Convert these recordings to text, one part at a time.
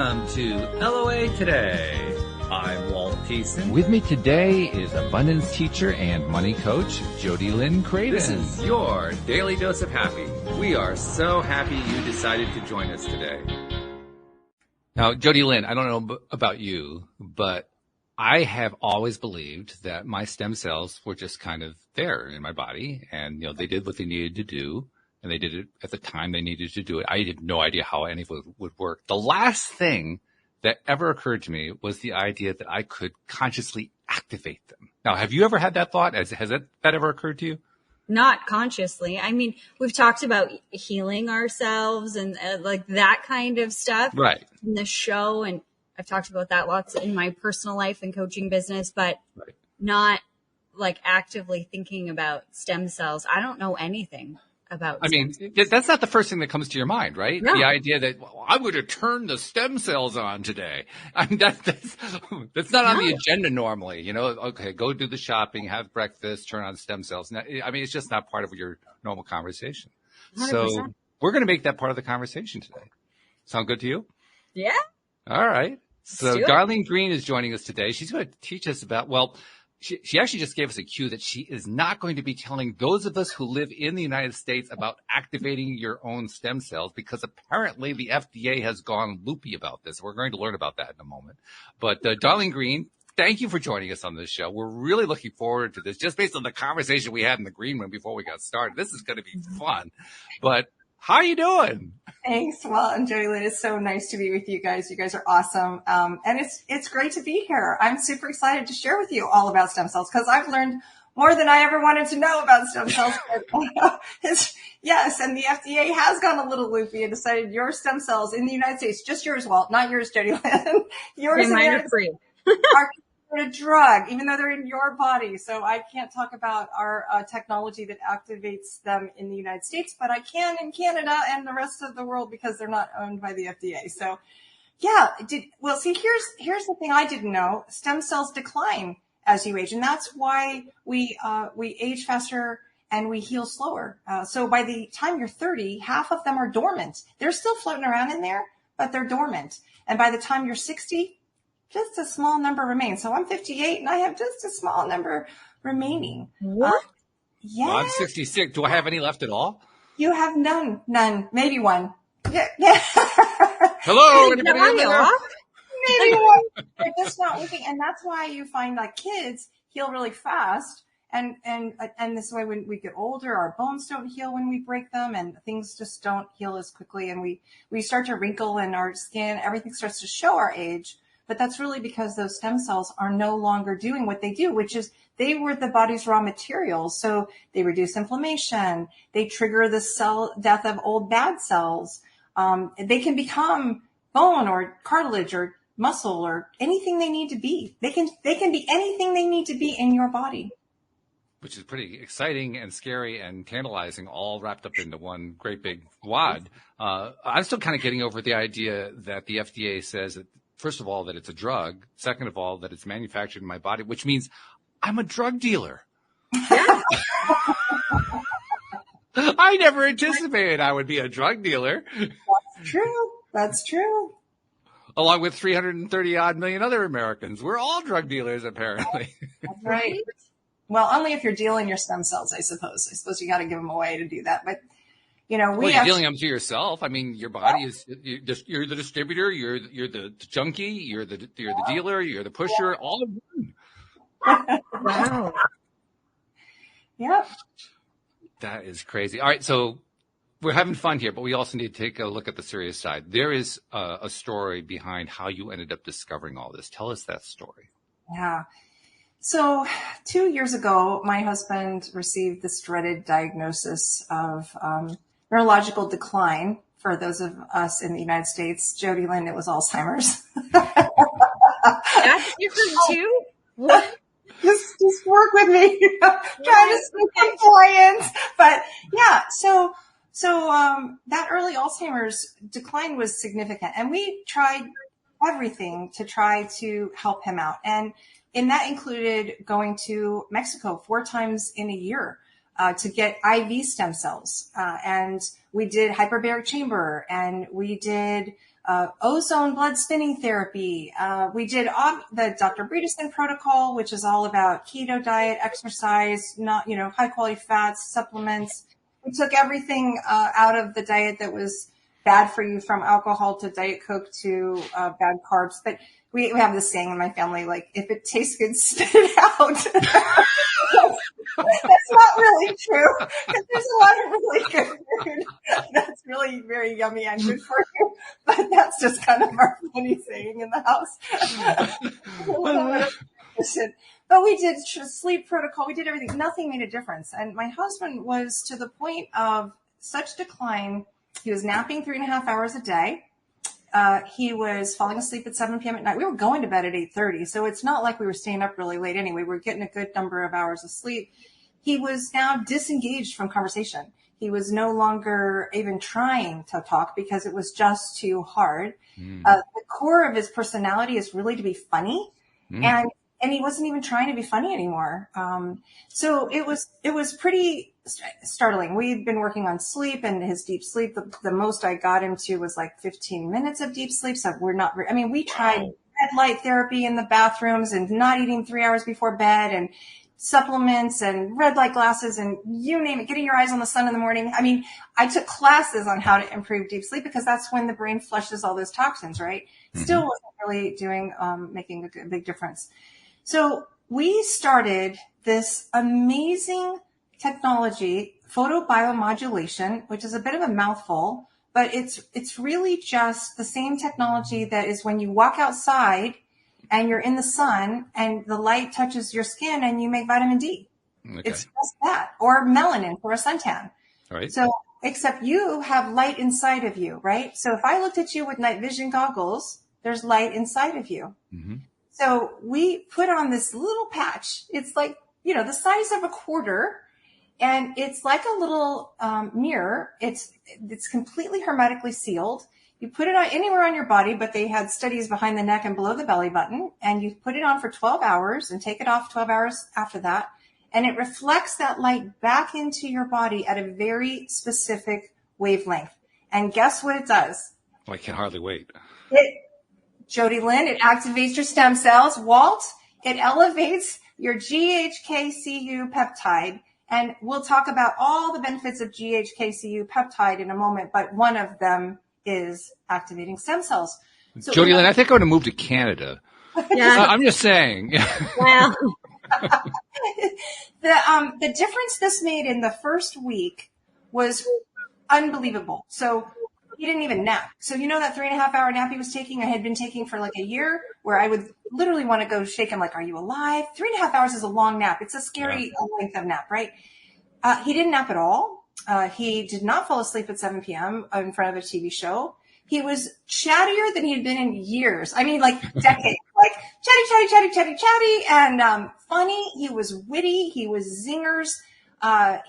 Welcome to LOA Today. I'm Walt Thiessen. With me today is abundance teacher and money coach, JodieLynn Craven. This is your daily dose of happy. We are so happy you decided to join us today. Now, JodieLynn, I don't know about you, but I have always believed that my stem cells were just kind of there in my body, and they did what they needed to do, and they did it at the time they needed to do it. I had no idea how any of it would work. The last thing that ever occurred to me was the idea that I could consciously activate them. Now, have you ever had that thought? Has that ever occurred to you? Not consciously. I mean, we've talked about healing ourselves and like that kind of stuff right in the show. And I've talked about that lots in my personal life and coaching business, but not like actively thinking about stem cells. I don't know anything about stem cells. That's not the first thing that comes to your mind, right? No. The idea that I'm going to turn the stem cells on today. I mean, that's not on the agenda normally. Okay, go do the shopping, have breakfast, turn on stem cells. I mean, it's just not part of your normal conversation. 100%. So we're going to make that part of the conversation today. Sound good to you? Yeah. All right. So do it. Darlene Greene is joining us today. She's going to teach us about, she actually just gave us a cue that she is not going to be telling those of us who live in the United States about activating your own stem cells, because apparently the FDA has gone loopy about this. We're going to learn about that in a moment. But Darlene Greene, thank you for joining us on this show. We're really looking forward to this, just based on the conversation we had in the green room before we got started. This is going to be fun. But how are you doing? Thanks, Walt and JodieLynn. It's so nice to be with you guys. You guys are awesome. And it's great to be here. I'm super excited to share with you all about stem cells, because I've learned more than I ever wanted to know about stem cells. Yes, and the FDA has gone a little loopy and decided your stem cells in the United States, just yours, Walt, not yours, JodieLynn, yours in the United States are a drug, even though they're in your body. So I can't talk about our technology that activates them in the United States, but I can in Canada and the rest of the world, because they're not owned by the FDA. So yeah, see, here's the thing I didn't know. Stem cells decline as you age, and that's why we age faster and we heal slower. So by the time you're 30, half of them are dormant. They're still floating around in there, but they're dormant. And by the time you're 60, just a small number remains. So I'm 58 and I have just a small number remaining. What? Yeah. Well, I'm 66. Do I have any left at all? You have none, maybe one. Yeah. Hello, anybody in there? Maybe one. They're just not working. And that's why you find like kids heal really fast. And this way, when we get older, our bones don't heal when we break them, and things just don't heal as quickly. And we start to wrinkle, and our skin, everything starts to show our age. But that's really because those stem cells are no longer doing what they do, which is they were the body's raw materials. So they reduce inflammation. They trigger the cell death of old bad cells. They can become bone or cartilage or muscle or anything they need to be. They can be anything they need to be in your body. Which is pretty exciting and scary and tantalizing, all wrapped up into one great big wad. I'm still kind of getting over the idea that the FDA says that, first of all, that it's a drug. Second of all, that it's manufactured in my body, which means I'm a drug dealer. Yeah. I never anticipated I would be a drug dealer. That's true. Along with 330 odd million other Americans. We're all drug dealers, apparently. That's right. Well, only if you're dealing your stem cells, I suppose. I suppose you got to give them away to do that. But, you're dealing them to yourself. I mean, your body is, you're the distributor, you're the junkie, you're the dealer, you're the pusher, all of them. Wow. Yep. That is crazy. All right. So we're having fun here, but we also need to take a look at the serious side. There is a story behind how you ended up discovering all this. Tell us that story. Yeah. So 2 years ago, my husband received this dreaded diagnosis of neurological decline. For those of us in the United States, JodieLynn, it was Alzheimer's. That's different too? What? Just work with me. Trying to speak compliance. But yeah, so that early Alzheimer's decline was significant. And we tried everything to try to help him out. And that included going to Mexico 4 times in a year to get IV stem cells. And we did hyperbaric chamber, and we did ozone blood spinning therapy. We did the Dr. Bredesen protocol, which is all about keto diet, exercise, not, high quality fats, supplements. We took everything out of the diet that was bad for you, from alcohol to Diet Coke to bad carbs. But we have this saying in my family, like, if it tastes good, spit it out. That's not really true, because there's a lot of really good food that's really very yummy and good for you. But that's just kind of our funny saying in the house. But we did sleep protocol. We did everything. Nothing made a difference. And my husband was to the point of such decline. He was napping 3.5 hours a day. He was falling asleep at 7 p.m. at night. We were going to bed at 8:30. So it's not like we were staying up really late anyway. We were getting a good number of hours of sleep. He was now disengaged from conversation. He was no longer even trying to talk because it was just too hard. The core of his personality is really to be funny. And he wasn't even trying to be funny anymore. So it was pretty startling. We'd been working on sleep and his deep sleep. The most I got him to was like 15 minutes of deep sleep. So we tried red light therapy in the bathrooms and not eating 3 hours before bed and supplements and red light glasses and you name it, getting your eyes on the sun in the morning. I mean, I took classes on how to improve deep sleep because that's when the brain flushes all those toxins, right? Still wasn't really doing, making a big difference. So we started this amazing technology, photobiomodulation, which is a bit of a mouthful, but it's really just the same technology that is when you walk outside and you're in the sun and the light touches your skin and you make vitamin D. Okay. It's just that, or melanin for a suntan. Right. So, except you have light inside of you, right? So if I looked at you with night vision goggles, there's light inside of you. Mm-hmm. So we put on this little patch. It's like, the size of a quarter, and it's like a little mirror. It's completely hermetically sealed. You put it on anywhere on your body, but they had studies behind the neck and below the belly button, and you put it on for 12 hours and take it off 12 hours after that. And it reflects that light back into your body at a very specific wavelength. And guess what it does? Oh, I can hardly wait. JodieLynn, it activates your stem cells. Walt, it elevates your GHKCU peptide. And we'll talk about all the benefits of GHKCU peptide in a moment, but one of them is activating stem cells. So JodieLynn, I think I'm going to move to Canada. Yeah. I'm just saying. Wow. The difference this made in the first week was unbelievable. So he didn't even nap. So that 3.5 hour nap he was taking, I had been taking for like a year, where I would literally want to go shake him like, are you alive? 3.5 hours is a long nap. It's a scary length of nap, right? He didn't nap at all. He did not fall asleep at 7 p.m. in front of a TV show. He was chattier than he had been in years. I mean, like decades, like chatty, and funny. He was witty. He was zingers.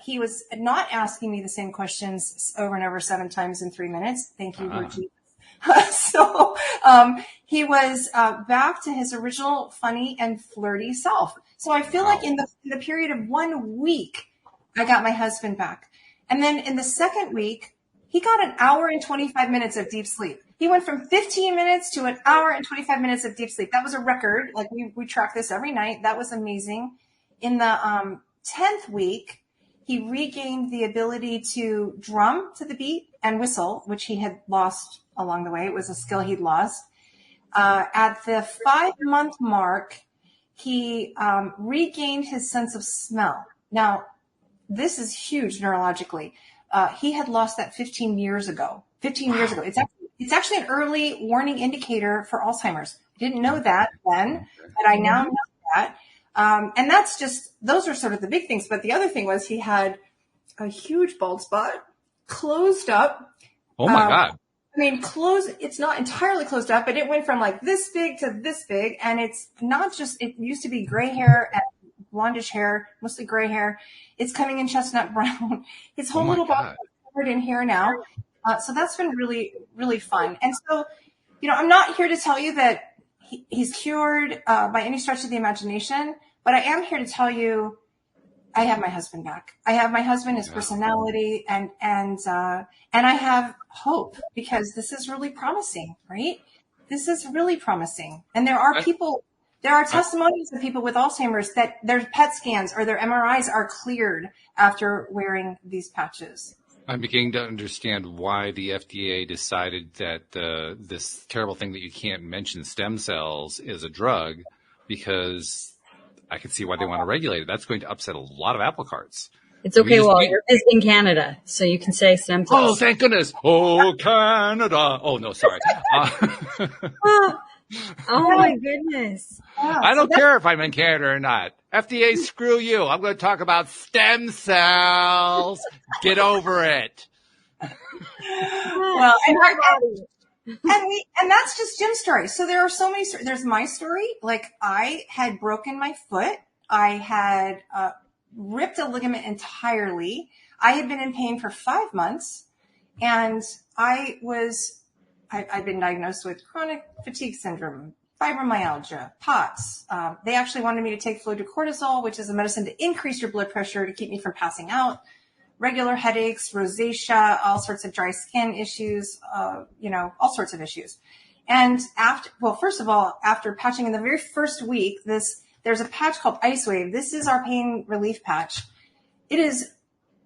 He was not asking me the same questions over and over 7 times in 3 minutes. Thank you, Lord Jesus. So he was back to his original funny and flirty self. So I feel like in the period of 1 week, I got my husband back. And then in the second week, he got an hour and 25 minutes of deep sleep. He went from 15 minutes to an hour and 25 minutes of deep sleep. That was a record. Like we track this every night. That was amazing. In the 10th week, he regained the ability to drum to the beat and whistle, which he had lost along the way. It was a skill he'd lost. At the 5-month mark, he regained his sense of smell. Now, this is huge neurologically. He had lost that 15 years ago. 15 years ago. It's actually an early warning indicator for Alzheimer's. I didn't know that then, but I now know that. And that's just, those are sort of the big things. But the other thing was he had a huge bald spot, closed up. Oh my God. I mean, it's not entirely closed up, but it went from like this big to this big. And it's not just, it used to be gray hair and blondish hair, mostly gray hair. It's coming in chestnut brown. His whole little body is covered in hair now. So that's been really, really fun. And so, I'm not here to tell you that he's cured by any stretch of the imagination, but I am here to tell you I have my husband back. I have my husband, his personality, and I have hope because this is really promising, right? This is really promising. And there are testimonies of people with Alzheimer's that their PET scans or their MRIs are cleared after wearing these patches. I'm beginning to understand why the FDA decided that this terrible thing that you can't mention, stem cells, is a drug, because I can see why they want to regulate it. That's going to upset a lot of apple carts. It's okay, Walt. You're visiting Canada, so you can say stem cells. Oh, thank goodness. Oh, Canada. Oh, no, sorry. Oh my goodness. I don't care if I'm in Canada or not. FDA, screw you. I'm going to talk about stem cells. Get over it. Well, and that's just Jim's story. So there are so many. There's my story. Like, I had broken my foot. I had ripped a ligament entirely. I had been in pain for 5 months, and I've been diagnosed with chronic fatigue syndrome, fibromyalgia, POTS. They actually wanted me to take fludrocortisol, which is a medicine to increase your blood pressure to keep me from passing out. Regular headaches, rosacea, all sorts of dry skin issues, all sorts of issues. And first of all, after patching in the very first week, there's a patch called Ice Wave. This is our pain relief patch. It is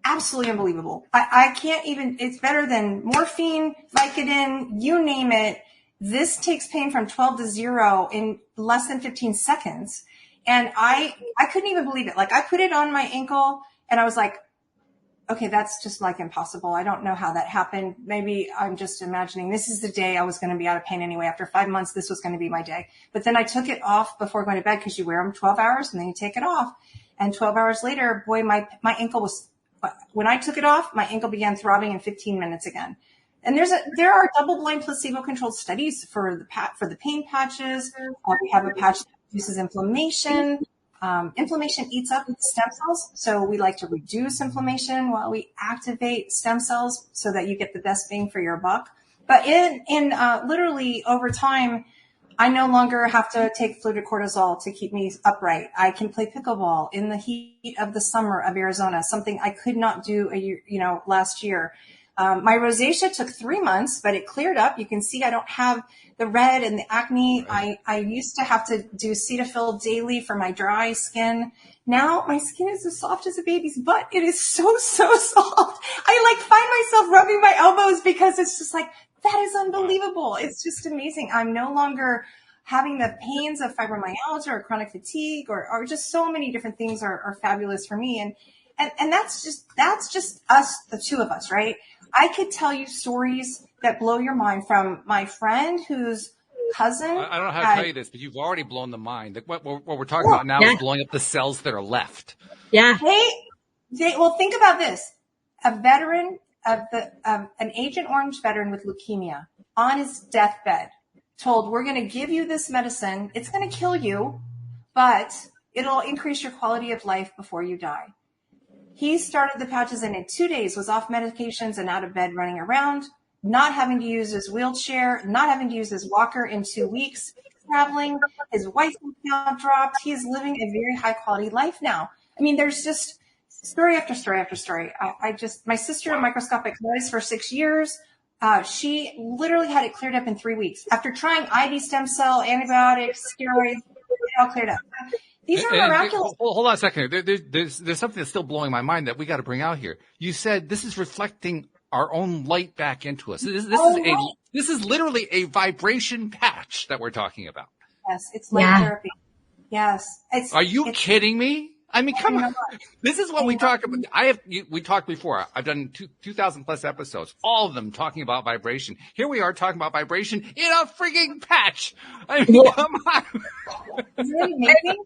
absolutely unbelievable. I can't even, it's better than morphine, Vicodin, you name it. This takes pain from 12 to 0 in less than 15 seconds. And I couldn't even believe it. Like, I put it on my ankle and I was like, okay, that's just like impossible. I don't know how that happened. Maybe I'm just imagining this is the day I was going to be out of pain anyway. After 5 months, this was going to be my day. But then I took it off before going to bed because you wear them 12 hours and then you take it off. And 12 hours later, boy, my ankle was, when I took it off, my ankle began throbbing in 15 minutes again. And there are double-blind placebo-controlled studies for the pain patches. We have a patch that reduces inflammation. Inflammation eats up stem cells, so we like to reduce inflammation while we activate stem cells so that you get the best bang for your buck. But in literally over time, I no longer have to take fludrocortisol to keep me upright. I can play pickleball in the heat of the summer of Arizona, something I could not do last year. My rosacea took 3 months, but it cleared up. You can see I don't have the red and the acne. I used to have to do Cetaphil daily for my dry skin. Now my skin is as soft as a baby's butt. It is so, so soft. I find myself rubbing my elbows because it's just like, that is unbelievable. It's just amazing. I'm no longer having the pains of fibromyalgia or chronic fatigue or just so many different things are fabulous for me. And that's just us, the two of us, right? I could tell you stories that blow your mind from my friend whose cousin. I don't know how to tell you this, but you've already blown the mind. What we're talking about now is blowing up the cells that are left. Yeah. Well, think about this. A veteran an Agent Orange veteran with leukemia on his deathbed told, we're going to give you this medicine. It's going to kill you, but it'll increase your quality of life before you die. He started the patches and in 2 days was off medications and out of bed running around, not having to use his wheelchair, not having to use his walker in 2 weeks, traveling. His wife now dropped. He is living a very high quality life now. I mean, there's just story after story after story. My sister had microscopic colitis for 6 years. She literally had it cleared up in 3 weeks. After trying IV stem cell, antibiotics, steroids, it all cleared up. These are miraculous. Hold on a second. There's something that's still blowing my mind that we got to bring out here. You said this is reflecting our own light back into us. This is literally a vibration patch that we're talking about. Yes, it's light therapy. Yes. Are you kidding me? I mean, come on. This is what we talk about. We talked before. I've done 2,000 plus episodes, all of them talking about vibration. Here we are talking about vibration in a freaking patch. I mean, come on. Isn't it amazing?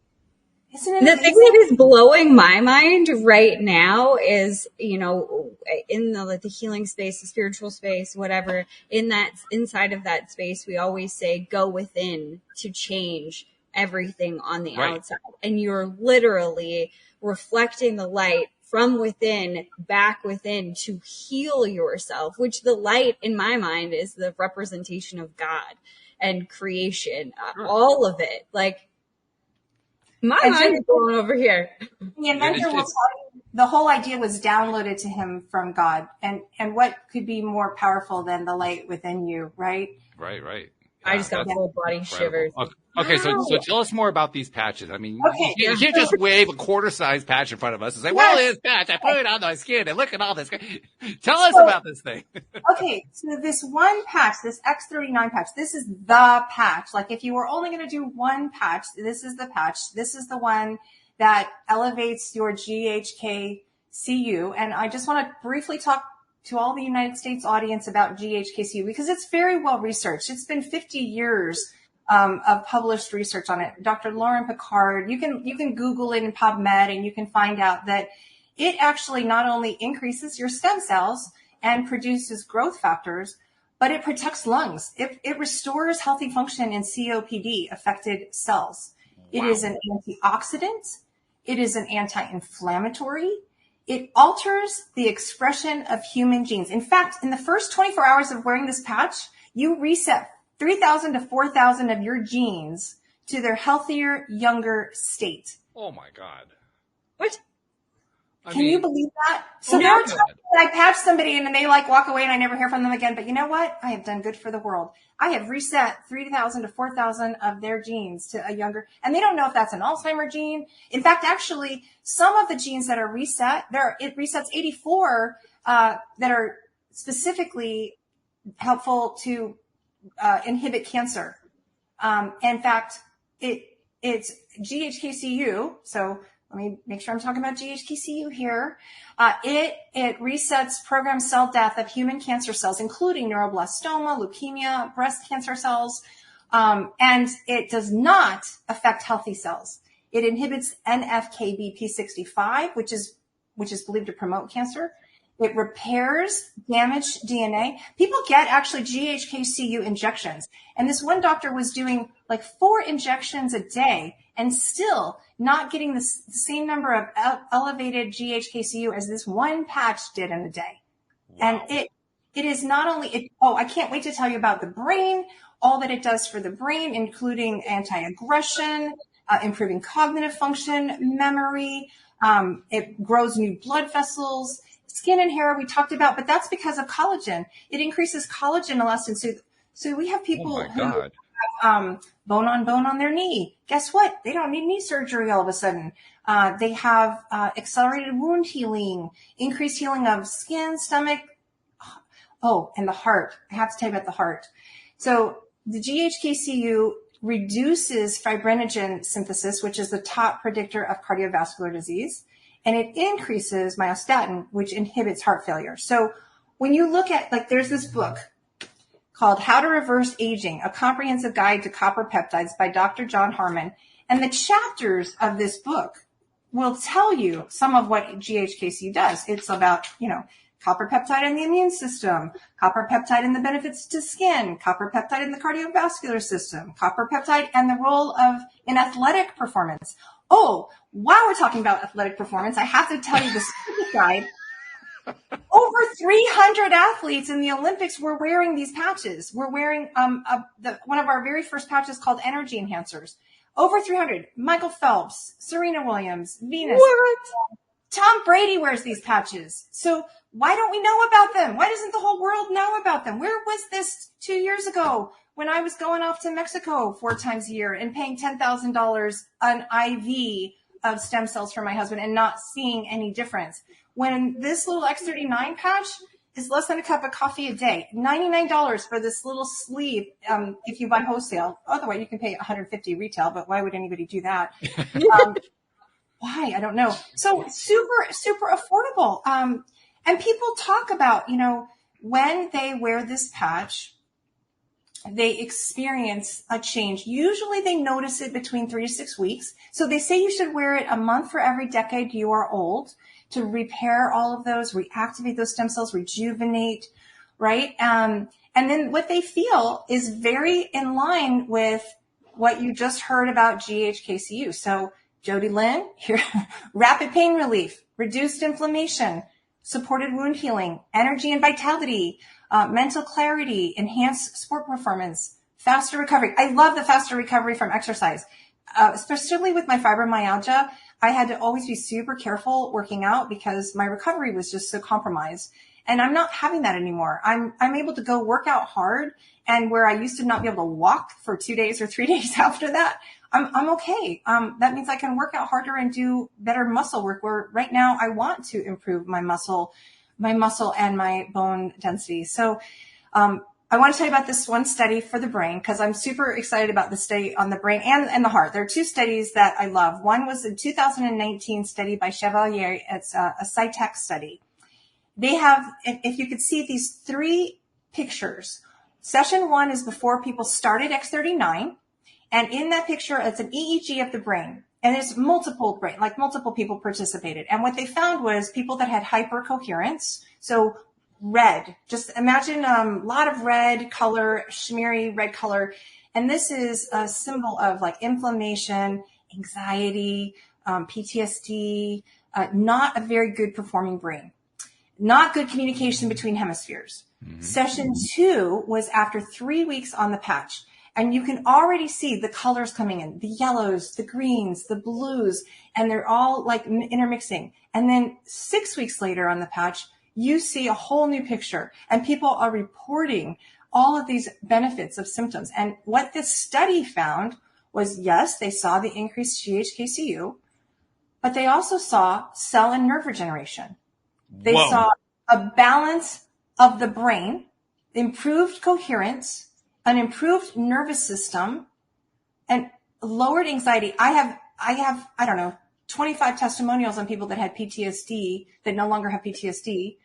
The thing that is blowing my mind right now is, in the healing space, the spiritual space, whatever, inside of that space, we always say, go within to change everything on the outside. And you're literally reflecting the light from within back within to heal yourself, which the light in my mind is the representation of God and creation, all of it. My mind is going over here. The inventor will tell you the whole idea was downloaded to him from God. And what could be more powerful than the light within you, right? Right. I just got full body shivers. Okay, so tell us more about these patches. I mean, you can't just wave a quarter-size patch in front of us and say, well, this patch, I put it on my skin, and look at all this. Tell us about this thing. Okay, so this one patch, this X39 patch, this is the patch. Like if you were only going to do one patch, this is the patch. This is the one that elevates your GHK-CU. And I just want to briefly talk to all the United States audience about GHK-CU because it's very well researched. It's been 50 years of published research on it. Dr. Lauren Picard, you can Google it in PubMed and you can find out that it actually not only increases your stem cells and produces growth factors, but it protects lungs. It restores healthy function in COPD affected cells. Wow. It is an antioxidant. It is an anti-inflammatory. It alters the expression of human genes. In fact, in the first 24 hours of wearing this patch, you reset 3,000 to 4,000 of your genes to their healthier, younger state. Oh my God. What? Can you believe that? So there are times that I patch somebody and they walk away and I never hear from them again. But you know what? I have done good for the world. I have reset 3,000 to 4,000 of their genes to a younger, and they don't know if that's an Alzheimer gene. In fact, actually, some of the genes that are reset, it resets 84 that are specifically helpful to inhibit cancer. In fact, it's GHK-CU. So let me make sure I'm talking about GHK-CU here. It resets programmed cell death of human cancer cells, including neuroblastoma, leukemia, breast cancer cells. And it does not affect healthy cells. It inhibits NF-κB-P65, which is believed to promote cancer. It repairs damaged DNA. People get actually GHK-CU injections. And this one doctor was doing 4 injections a day and still not getting the same number of elevated GHK-CU as this one patch did in a day. Wow. And it is not only, I can't wait to tell you about the brain, all that it does for the brain, including anti-aggression, improving cognitive function, memory. It grows new blood vessels. Skin and hair we talked about, but that's because of collagen. It increases collagen elastin. So we have people who have bone on their knee. Guess what? They don't need knee surgery all of a sudden. They have accelerated wound healing, increased healing of skin, stomach. Oh, and the heart. I have to tell you about the heart. So the GHK-CU reduces fibrinogen synthesis, which is the top predictor of cardiovascular disease. And it increases myostatin, which inhibits heart failure. So when you look at, there's this book called How to Reverse Aging, A Comprehensive Guide to Copper Peptides by Dr. John Harmon. And the chapters of this book will tell you some of what GHK-CU does. It's about, copper peptide in the immune system, copper peptide and the benefits to skin, copper peptide in the cardiovascular system, copper peptide and the role in athletic performance. Oh, while we're talking about athletic performance, I have to tell you this guide. Over 300 athletes in the Olympics were wearing these patches. We're wearing one of our very first patches called Energy Enhancers. Over 300. Michael Phelps, Serena Williams, Venus. What? Tom Brady wears these patches. So why don't we know about them? Why doesn't the whole world know about them? Where was this 2 years ago when I was going off to Mexico 4 times a year and paying $10,000 an IV of stem cells for my husband and not seeing any difference? When this little X39 patch is less than a cup of coffee a day, $99 for this little sleeve if you buy wholesale. Otherwise, you can pay $150 retail, but why would anybody do that? Why? I don't know. So super, super affordable. And people talk about, when they wear this patch, they experience a change. Usually they notice it between 3 to 6 weeks. So they say you should wear it a month for every decade you are old to repair all of those, reactivate those stem cells, rejuvenate, right? And then what they feel is very in line with what you just heard about GHK-CU. So JodieLynn, here, rapid pain relief, reduced inflammation, supported wound healing, energy and vitality, mental clarity, enhanced sport performance, faster recovery. I love the faster recovery from exercise. especially with my fibromyalgia, I had to always be super careful working out because my recovery was just so compromised. And I'm not having that anymore. I'm able to go work out hard, and where I used to not be able to walk for 2 days or 3 days after that, I'm okay. That means I can work out harder and do better muscle work, where right now I want to improve my muscle and my bone density. So, I want to tell you about this one study for the brain, because I'm super excited about the study on the brain and the heart. There are two studies that I love. One was a 2019 study by Chevalier. It's a SciTech study. They have, if you could see these 3 pictures, session 1 is before people started X39. And in that picture, it's an EEG of the brain. And there's multiple people participated. And what they found was people that had hypercoherence. So red, just imagine a lot of red color, shimmery red color. And this is a symbol of like inflammation, anxiety, PTSD, not a very good performing brain, not good communication between hemispheres. Mm-hmm. Session 2 was after 3 weeks on the patch. And you can already see the colors coming in, the yellows, the greens, the blues, and they're all like intermixing. And then 6 weeks later on the patch, you see a whole new picture, and people are reporting all of these benefits of symptoms. And what this study found was, yes, they saw the increased GHKCU, but they also saw cell and nerve regeneration. They saw a balance of the brain, improved coherence, an improved nervous system, and lowered anxiety. I have, I don't know, 25 testimonials on people that had PTSD that no longer have PTSD,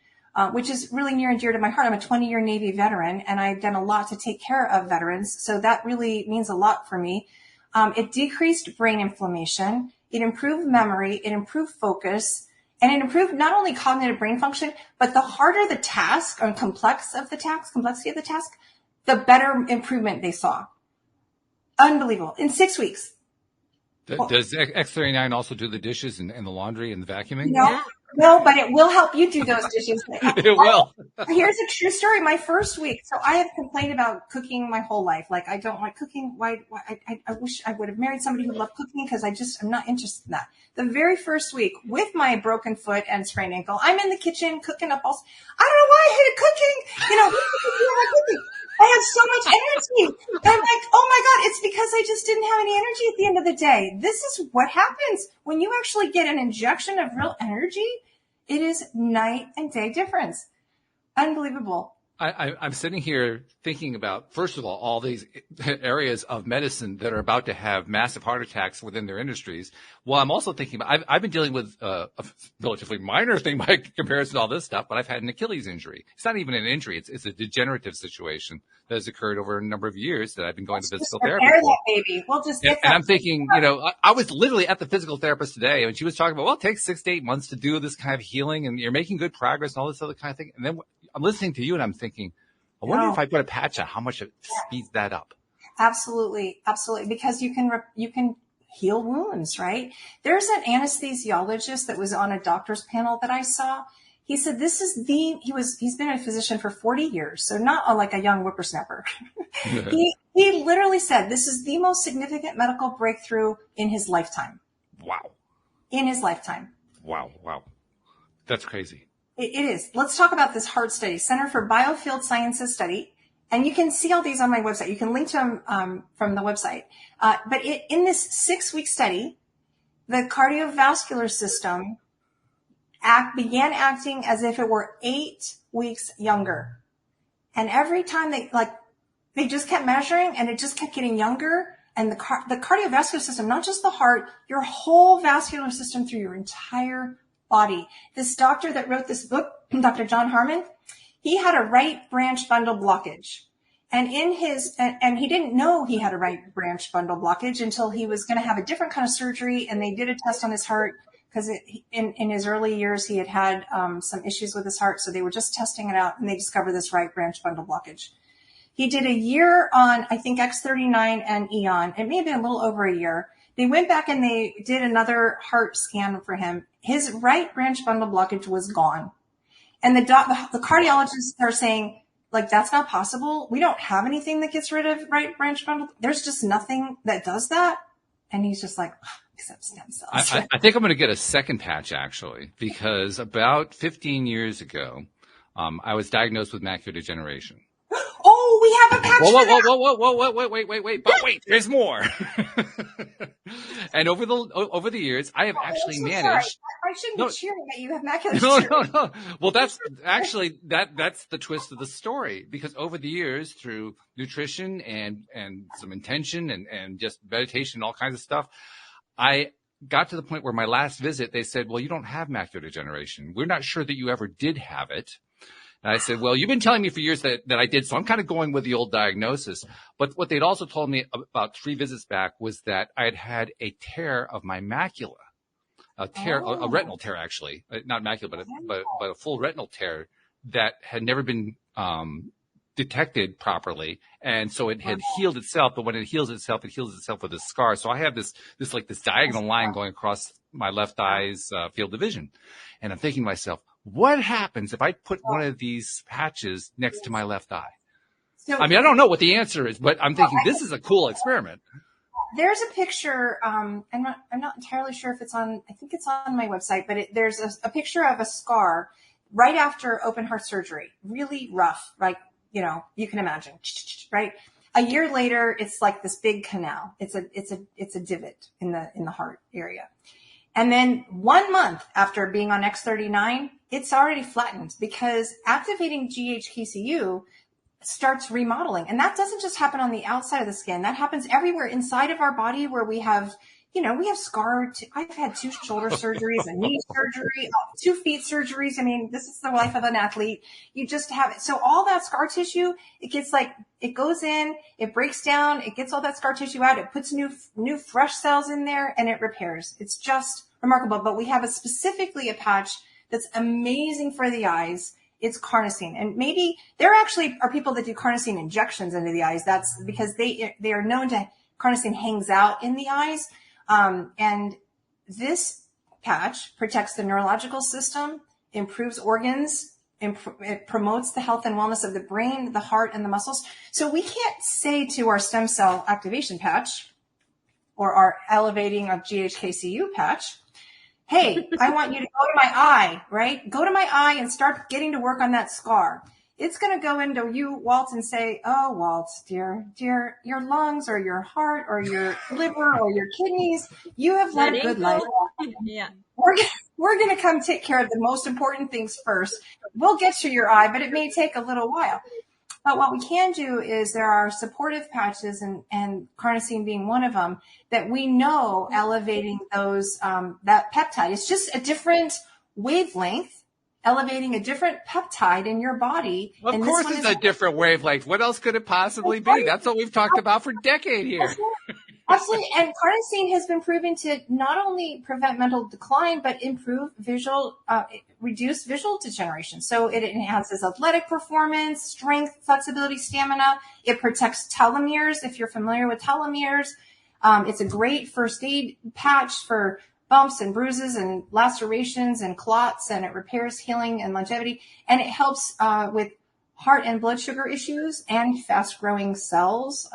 which is really near and dear to my heart. I'm a 20-year Navy veteran, and I've done a lot to take care of veterans. So that really means a lot for me. It decreased brain inflammation. It improved memory. It improved focus. And it improved not only cognitive brain function, but the harder the task or complexity of the task, the better improvement they saw. Unbelievable. In 6 weeks. Does X39 also do the dishes and the laundry and the vacuuming? No, but it will help you do those dishes. It will. Here's a true story. My first week, so I have complained about cooking my whole life. Like, I don't like cooking. I wish I would have married somebody who loved cooking, because I'm not interested in that. The very first week, with my broken foot and sprained ankle, I'm in the kitchen cooking up all. I don't know why I hated cooking. I had so much energy. And I'm like, oh my God, it's because I just didn't have any energy at the end of the day. This is what happens when you actually get an injection of real energy. It is night and day difference. Unbelievable. I'm sitting here thinking about, first of all these areas of medicine that are about to have massive heart attacks within their industries. Well, I'm also thinking about, I've been dealing with a relatively minor thing by comparison to all this stuff, but I've had an Achilles injury. It's not even an injury. It's a degenerative situation that has occurred over a number of years that I've been going to physical therapy for. That baby. We'll just get and I'm thinking, I was literally at the physical therapist today, and she was talking about, well, it takes 6 to 8 months to do this kind of healing, and you're making good progress and all this other kind of thing. And then I'm listening to you and I'm thinking, I wonder if I put a patch on, how much it speeds that up. Absolutely. Absolutely. Because you can heal wounds, right? There's an anesthesiologist that was on a doctor's panel that I saw. He said, he's been a physician for 40 years. So not like a young whippersnapper. He literally said, this is the most significant medical breakthrough in his lifetime. Wow. In his lifetime. Wow. That's crazy. It is. Let's talk about this heart study, Center for Biofield Sciences study. And you can see all these on my website. You can link to them from the website. But in this 6-week study, the cardiovascular system began acting as if it were 8 weeks younger. And every time they just kept measuring, and it just kept getting younger. And the cardiovascular system, not just the heart, your whole vascular system through your entire body. This doctor that wrote this book, Dr. John Harmon, he had a right branch bundle blockage. And and he didn't know he had a right branch bundle blockage until he was going to have a different kind of surgery. And they did a test on his heart, because in his early years, he had some issues with his heart. So they were just testing it out, and they discovered this right branch bundle blockage. He did a year on, I think, X39 and Eon. It may have been a little over a year. They went back and they did another heart scan for him. His right branch bundle blockage was gone. And the cardiologists are saying, like, that's not possible. We don't have anything that gets rid of right branch bundle. There's just nothing that does that. And he's just like, except stem cells. I think I'm going to get a second patch, actually, because about 15 years ago, I was diagnosed with macular degeneration. Oh, we have a patch. Wait, but wait, there's more. And over the years, I have actually managed. Sorry. I shouldn't be cheering that you have macular degeneration. No. Well, that's actually that's the twist of the story, because over the years, through nutrition and some intention and just meditation, all kinds of stuff, I got to the point where my last visit, they said, well, you don't have macular degeneration. We're not sure that you ever did have it. And I said, well, you've been telling me for years that I did, so I'm kind of going with the old diagnosis. But what they'd also told me about 3 visits back was that I had a tear of my macula, a retinal tear, actually, not macula, but a full retinal tear that had never been detected properly. And so it had healed itself, but when it heals itself with a scar. So I have this diagonal line going across my left eye's field of vision. And I'm thinking to myself, what happens if I put one of these patches next to my left eye? So, I mean, I don't know what the answer is, but I'm thinking this is a cool experiment. There's a picture. I'm not entirely sure if it's on. I think it's on my website, but there's a picture of a scar right after open heart surgery. Really rough, like you can imagine, right? A year later, it's like this big canal. It's a divot in the heart area. And then 1 month after being on X39, it's already flattened, because activating GHKCU starts remodeling. And that doesn't just happen on the outside of the skin. That happens everywhere inside of our body where we have, we have scar. I've had 2 shoulder surgeries, a knee surgery, 2 feet surgeries. I mean, this is the life of an athlete. You just have it. So all that scar tissue, it goes in, it breaks down, it gets all that scar tissue out, it puts new fresh cells in there, and it repairs. It's just remarkable. But we have specifically a patch that's amazing for the eyes. It's carnosine. And maybe there actually are people that do carnosine injections into the eyes. That's because they are known to, carnosine hangs out in the eyes. And this patch protects the neurological system, improves organs, it promotes the health and wellness of the brain, the heart, and the muscles. So we can't say to our stem cell activation patch or our elevating of GHKCU patch, hey, I want you to go to my eye, right? Go to my eye and start getting to work on that scar. It's going to go into you, Walt, and say, oh, Walt, dear, your lungs or your heart or your liver or your kidneys, you have led a good life. Yeah. We're going to come take care of the most important things first. We'll get to your eye, but it may take a little while. But what we can do is there are supportive patches, and carnosine being one of them, that we know elevating those, that peptide. It's just a different wavelength, elevating a different peptide in your body. Of course it's a different wavelength. What else could it possibly be? That's what we've talked about for decades here. Absolutely. And carnosine has been proven to not only prevent mental decline, but improve reduce visual degeneration. So it enhances athletic performance, strength, flexibility, stamina. It protects telomeres, if you're familiar with telomeres. It's a great first aid patch for bumps and bruises and lacerations and clots, and it repairs healing and longevity. And it helps with heart and blood sugar issues and fast-growing cells.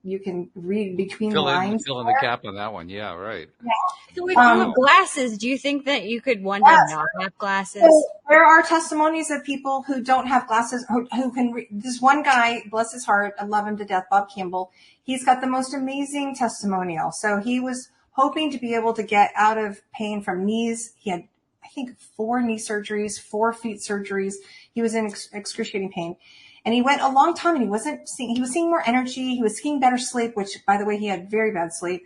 You can read between the lines. Fill in the gap on that one. Yeah, right. Yeah. So with glasses, do you think that you could one day not have glasses? So there are testimonies of people who don't have glasses, who can read. This one guy, bless his heart, I love him to death, Bob Campbell. He's got the most amazing testimonial. So he was hoping to be able to get out of pain from knees. He had, I think, 4 knee surgeries, 4 feet surgeries. He was in excruciating pain. And he went a long time, and he was seeing more energy. He was seeing better sleep, which, by the way, he had very bad sleep.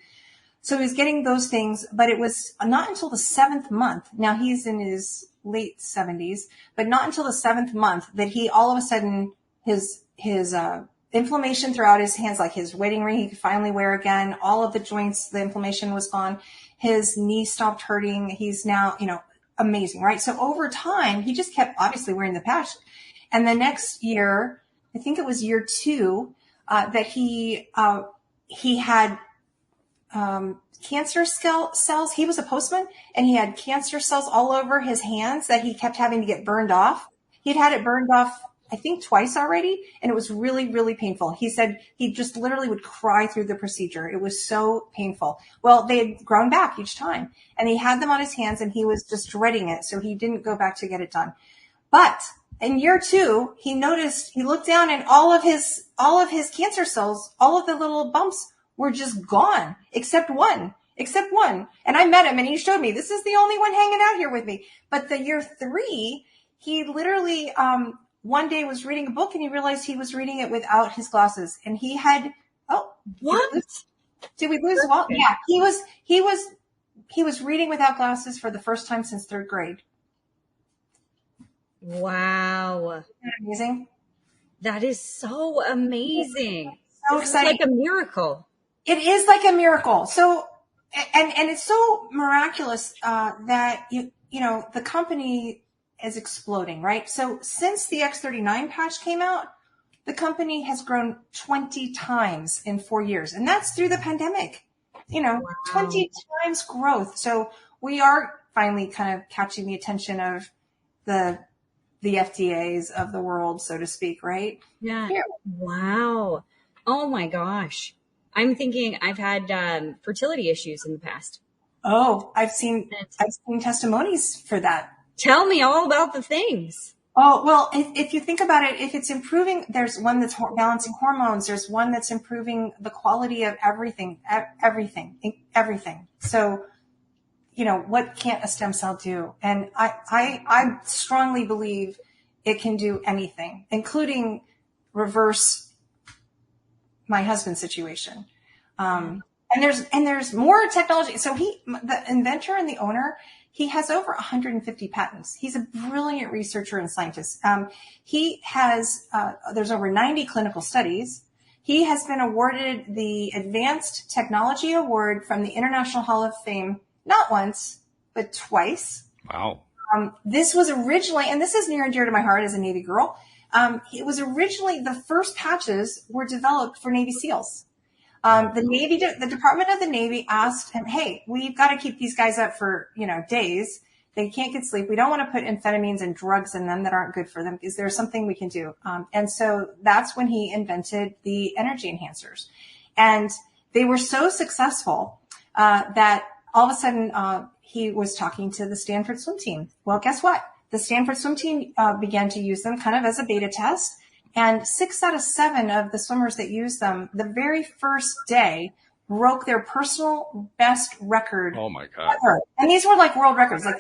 So he was getting those things, but it was not until the 7th month. Now he's in his late 70s, but not until the 7th month that he, all of a sudden, his inflammation throughout his hands, like his wedding ring, he could finally wear again. All of the joints, the inflammation was gone. His knee stopped hurting. He's now, amazing, right? So over time, he just kept obviously wearing the patch. And the next year, I think it was year 2, that he had cancer cells. He was a postman, and he had cancer cells all over his hands that he kept having to get burned off. He'd had it burned off I think twice already, and it was really, really painful. He said he just literally would cry through the procedure. It was so painful. Well, they had grown back each time, and he had them on his hands, and he was just dreading it, so he didn't go back to get it done. But in year 2, he looked down, and all of his cancer cells, all of the little bumps were just gone, except one. And I met him, and he showed me, this is the only one hanging out here with me. But the year 3, he literally, one day was reading a book, and he realized he was reading it without his glasses. And he had, what? Did we lose Walt? Yeah, he was reading without glasses for the first time since 3rd grade. Wow. Isn't that amazing? That is so amazing. So exciting. It's like a miracle. It is like a miracle. So, and it's so miraculous, that you know, the company is exploding, right? So since the X39 patch came out, the company has grown 20 times in 4 years. And that's through the pandemic, you know, 20 times growth. So we are finally kind of catching the attention of the FDAs of the world, so to speak, right? Yeah. Wow. Oh my gosh. I'm thinking I've had fertility issues in the past. Oh, I've seen testimonies for that. Tell me all about the things. Oh, well, if you think about it, if it's improving, there's one that's balancing hormones. There's one that's improving the quality of everything. So, you know, what can't a stem cell do? And I strongly believe it can do anything, including reverse my husband's situation. And there's more technology. So the inventor and the owner, he has over 150 patents. He's a brilliant researcher and scientist. He has, there's over 90 clinical studies. He has been awarded the Advanced Technology Award from the International Hall of Fame, not once, but twice. Wow. This was originally, and this is near and dear to my heart as a Navy girl. It was originally, the first patches were developed for Navy SEALs. The Department of the Navy asked him, hey, we've got to keep these guys up for, days. They can't get sleep. We don't want to put amphetamines and drugs in them that aren't good for them. Is there something we can do? And so that's when he invented the energy enhancers. And they were so successful, that all of a sudden, he was talking to the Stanford swim team. Well, guess what? The Stanford swim team, began to use them kind of as a beta test. And 6 out of 7 of the swimmers that used them the very first day broke their personal best record. Oh my God. Ever. And these were like world records. Like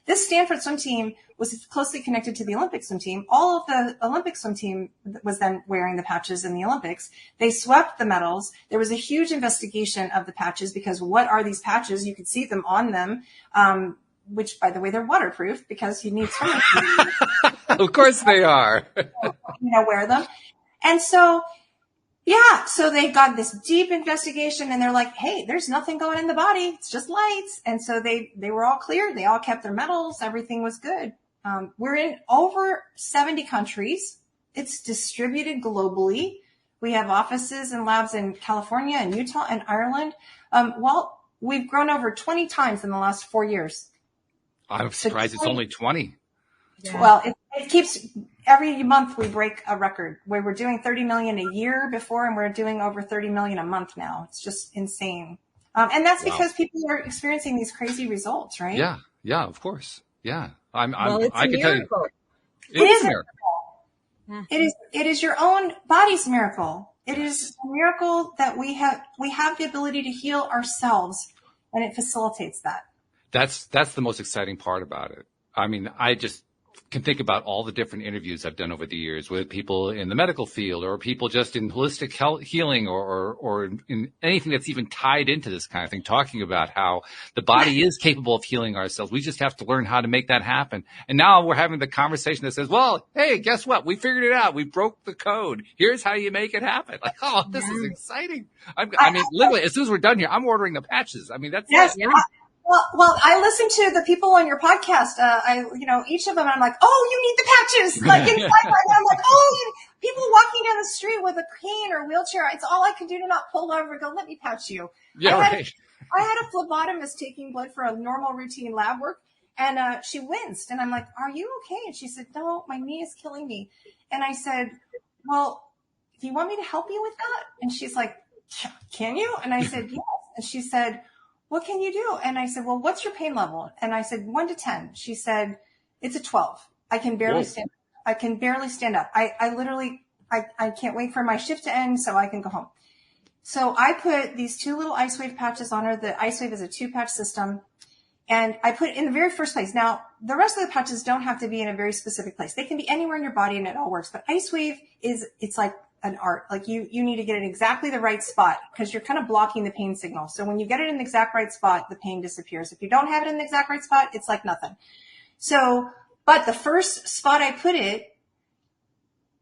this Stanford swim team was closely connected to the Olympic swim team. All of the Olympic swim team was then wearing the patches in the Olympics. They swept the medals. There was a huge investigation of the patches because what are these patches? You could see them on them. Which, by the way, they're waterproof because you need swimming. Of course they are. Wear them. And so, so they got this deep investigation and they're like, hey, there's nothing going in the body. It's just lights. And so they were all clear. They all kept their medals. Everything was good. We're in over 70 countries. It's distributed globally. We have offices and labs in California and Utah and Ireland. Walt, we've grown over 20 times in the last 4 years. I'm surprised it's only 20. Yeah. Well, it keeps, every month we break a record where we're doing 30 million a year before, and we're doing over 30 million a month now. It's just insane. And that's because people are experiencing these crazy results, right? Yeah. Yeah, of course. Yeah. I can tell you. It is a miracle. It is your own body's miracle. It is a miracle that we have the ability to heal ourselves, and it facilitates that. That's the most exciting part about it. I mean, I just can think about all the different interviews I've done over the years with people in the medical field or people just in holistic healing or in anything that's even tied into this kind of thing, talking about how the body is capable of healing ourselves. We just have to learn how to make that happen. And now we're having the conversation that says, well, hey, guess what? We figured it out. We broke the code. Here's how you make it happen. Like, oh, this is exciting. I mean, literally, as soon as we're done here, I'm ordering the patches. I mean, that's it. Yeah. Well, I listen to the people on your podcast. Each of them, I'm like, oh, you need the patches. Like inside my head, I'm like, people walking down the street with a cane or wheelchair. It's all I can do to not pull over and go, let me patch you. Yeah, I had a phlebotomist taking blood for a normal routine lab work, and she winced. And I'm like, are you okay? And she said, no, my knee is killing me. And I said, well, do you want me to help you with that? And she's like, can you? And I said, yes. And she said, what can you do? And I said, well, what's your pain level? And I said, 1 to 10. She said, it's a 12. I can barely stand up. I can barely stand up. I literally can't wait for my shift to end so I can go home. So I put these 2 little ice wave patches on her. The ice wave is a 2-patch system. And I put it in the very first place. Now, the rest of the patches don't have to be in a very specific place. They can be anywhere in your body and it all works. But ice wave it's like an art. Like you need to get it in exactly the right spot because you're kind of blocking the pain signal. So when you get it in the exact right spot, the pain disappears. If you don't have it in the exact right spot, it's like nothing. So, but the first spot I put it,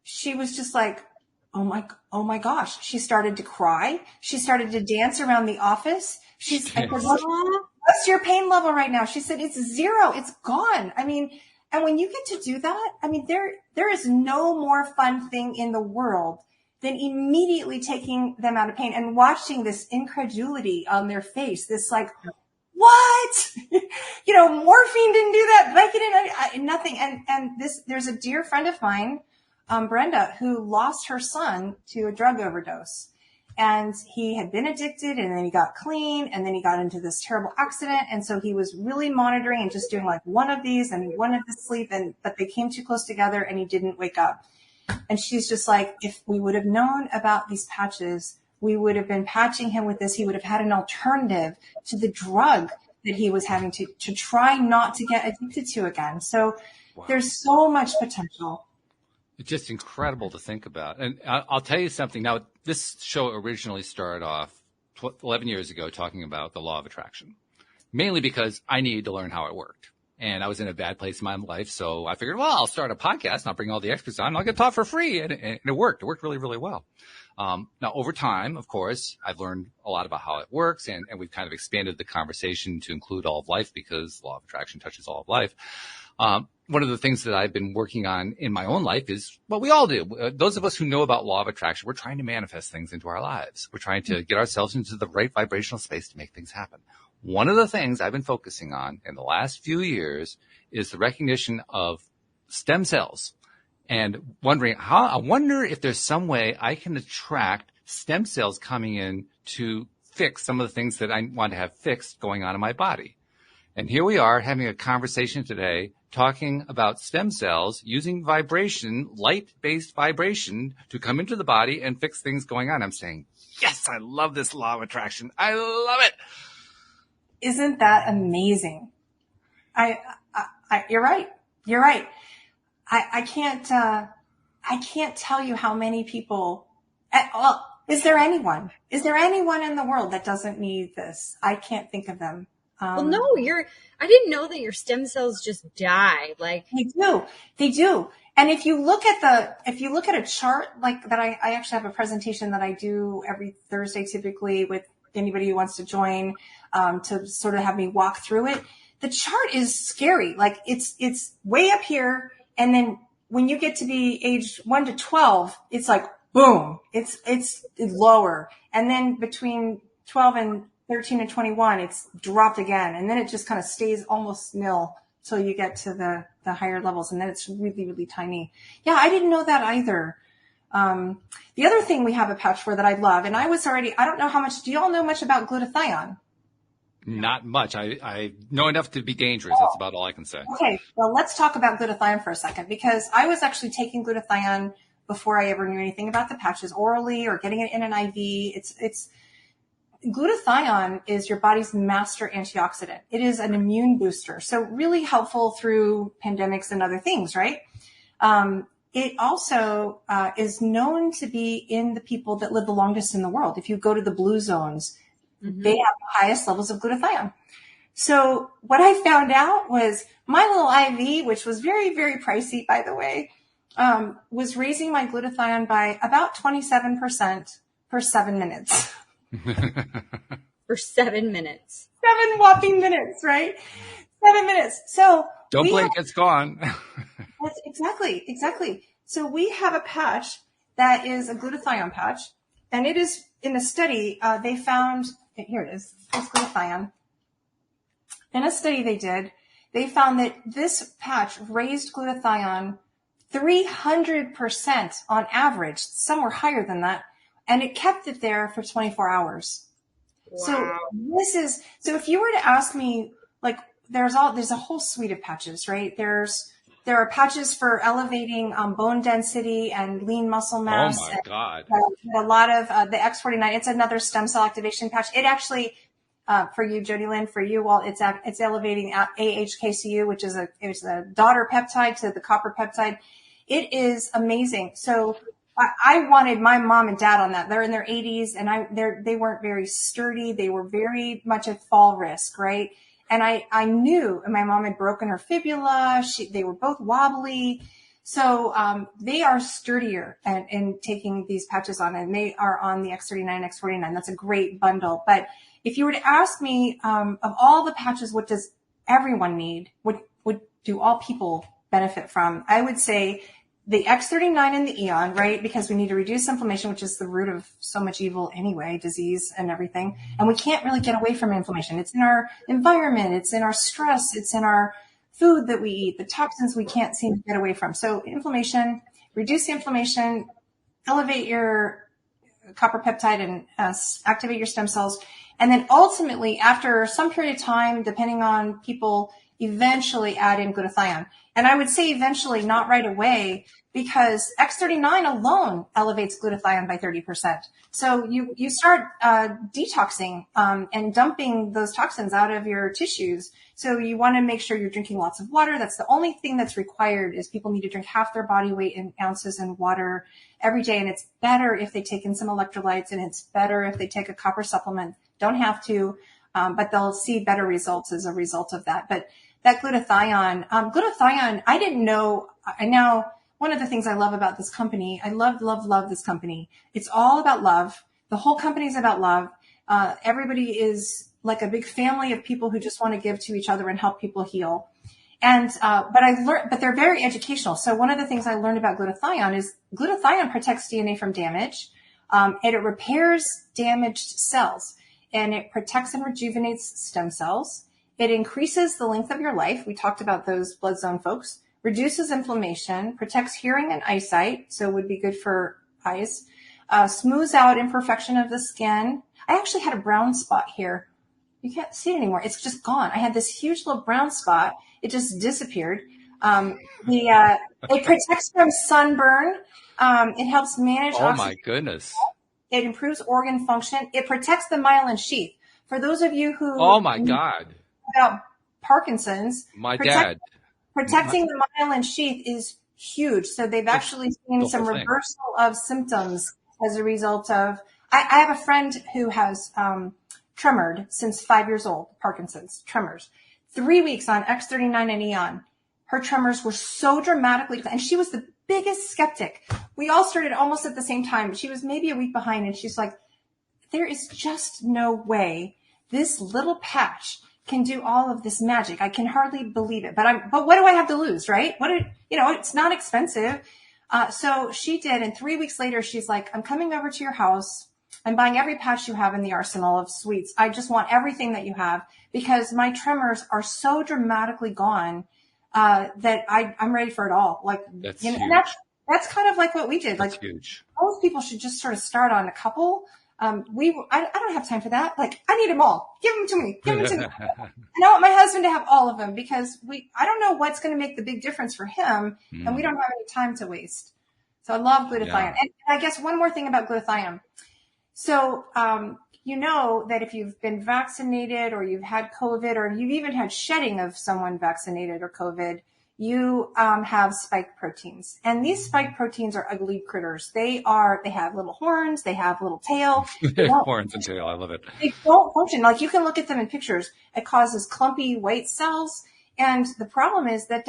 she was just like, oh my gosh. She started to cry. She started to dance around the office. I said, what's your pain level right now? She said, it's 0. It's gone. I mean, and when you get to do that, I mean, there is no more fun thing in the world than immediately taking them out of pain and watching this incredulity on their face. This like, what? Morphine didn't do that. Vicodin, nothing. And there's a dear friend of mine, Brenda, who lost her son to a drug overdose. And he had been addicted and then he got clean and then he got into this terrible accident. And so he was really monitoring and just doing like one of these and one of the sleep. But they came too close together and he didn't wake up. And she's just like, if we would have known about these patches, we would have been patching him with this. He would have had an alternative to the drug that he was having to try not to get addicted to again. So There's so much potential. It's just incredible to think about. And I'll tell you something. Now, this show originally started off 11 years ago talking about the law of attraction, mainly because I needed to learn how it worked. And I was in a bad place in my life. So I figured, well, I'll start a podcast and I'll bring all the experts on and I'll get taught for free. And it worked. It worked really, really well. Now, over time, of course, I've learned a lot about how it works. And we've kind of expanded the conversation to include all of life because law of attraction touches all of life. One of the things that I've been working on in my own life is what we all do. Those of us who know about law of attraction, we're trying to manifest things into our lives. We're trying to get ourselves into the right vibrational space to make things happen. One of the things I've been focusing on in the last few years is the recognition of stem cells and I wonder if there's some way I can attract stem cells coming in to fix some of the things that I want to have fixed going on in my body. And here we are having a conversation today talking about stem cells using vibration, light-based vibration to come into the body and fix things going on. I'm saying, yes, I love this law of attraction. I love it. Isn't that amazing? You're right. You're right. I can't tell you how many people, is there anyone in the world that doesn't need this? I can't think of them. Well, no, I didn't know that your stem cells just die. Like they do. And if you look at a chart like that, I actually have a presentation that I do every Thursday, typically with anybody who wants to join, to sort of have me walk through it. The chart is scary. Like it's way up here. And then when you get to be age 1 to 12, it's like, boom, it's lower. And then between 12 and 13 and 21, it's dropped again. And then it just kind of stays almost nil till you get to the higher levels. And then it's really, really tiny. Yeah, I didn't know that either. The other thing we have a patch for that I love, and I don't know how much, do you all know much about glutathione? Not much. I know enough to be dangerous. That's about all I can say. Okay. Well, let's talk about glutathione for a second, because I was actually taking glutathione before I ever knew anything about the patches, orally or getting it in an IV. Glutathione is your body's master antioxidant. It is an immune booster. So really helpful through pandemics and other things, right? It also is known to be in the people that live the longest in the world. If you go to the blue zones, they have the highest levels of glutathione. So what I found out was my little IV, which was very, very pricey, by the way, was raising my glutathione by about 27% for 7 minutes. For 7 minutes. 7 whopping minutes, right? 7 minutes. So don't blink, it's gone. That's exactly. So we have a patch that is a glutathione patch, and it is in a study, they found, here it is, it's glutathione. In a study they did, they found that this patch raised glutathione 300% on average. Some were higher than that. And it kept it there for 24 hours. Wow. So if you were to ask me, like, there's a whole suite of patches, right? There are patches for elevating bone density and lean muscle mass. Oh my God. A lot of the X49, it's another stem cell activation patch. It actually, for you, JodieLynn, for you, Walt, it's elevating AHKCU, which is a daughter peptide to the copper peptide. It is amazing. So I wanted my mom and dad on that. They're in their 80s and they weren't very sturdy. They were very much at fall risk, right? And I knew, and my mom had broken her fibula. They were both wobbly. So, they are sturdier in taking these patches on, and they are on the X39, X49. That's a great bundle. But if you were to ask me, of all the patches, what does everyone need? What do all people benefit from? I would say the X39 and the Eon, right? Because we need to reduce inflammation, which is the root of so much evil anyway, disease and everything. And we can't really get away from inflammation. It's in our environment. It's in our stress. It's in our food that we eat, the toxins we can't seem to get away from. So inflammation, reduce the inflammation, elevate your copper peptide and activate your stem cells. And then ultimately, after some period of time, depending on people, eventually add in glutathione. And I would say eventually, not right away, because X39 alone elevates glutathione by 30%. So you start detoxing and dumping those toxins out of your tissues. So you want to make sure you're drinking lots of water. That's the only thing that's required is people need to drink half their body weight in ounces in water every day. And it's better if they take in some electrolytes, and it's better if they take a copper supplement. Don't have to, but they'll see better results as a result of that. But that glutathione, I didn't know. I now, one of the things I love about this company, I love this company. It's all about love. The whole company is about love. Everybody is like a big family of people who just want to give to each other and help people heal. And, but they're very educational. So one of the things I learned about glutathione is glutathione protects DNA from damage. And it repairs damaged cells, and it protects and rejuvenates stem cells. It increases the length of your life. We talked about those blood zone folks. Reduces inflammation, protects hearing and eyesight, so would be good for eyes. Smooths out imperfection of the skin. I actually had a brown spot here. You can't see it anymore. It's just gone. I had this huge little brown spot. It just disappeared. It protects from sunburn. It helps manage oxygen. Oh my goodness. It improves organ function. It protects the myelin sheath. For those of you who Oh my God. About Parkinson's, my dad. Protecting the myelin sheath is huge. So they've actually seen some reversal of symptoms as a result of, I have a friend who has tremored since 5 years old, Parkinson's, tremors. 3 weeks on X39 and Eon. Her tremors were so dramatically, and she was the biggest skeptic. We all started almost at the same time. She was maybe a week behind, and she's like, there is just no way this little patch can do all of this magic. I can hardly believe it, but what do I have to lose, right? It's not expensive. So she did. And 3 weeks later, she's like, I'm coming over to your house. I'm buying every patch you have in the arsenal of sweets. I just want everything that you have because my tremors are so dramatically gone, that I'm ready for it all. Like, that's huge. And that's kind of like what we did. That's like huge. Most people should just sort of start on a couple. I don't have time for that. Like, I need them all. Give them to me. Give them to me. I want my husband to have all of them because I don't know what's going to make the big difference for him, and we don't have any time to waste. So I love glutathione. Yeah. And I guess one more thing about glutathione. So, you know that if you've been vaccinated or you've had COVID or you've even had shedding of someone vaccinated or COVID, you have spike proteins. And these spike proteins are ugly critters. They have little horns, they have little tail. Horns and tail, I love it. They don't function. Like, you can look at them in pictures. It causes clumpy white cells. And the problem is that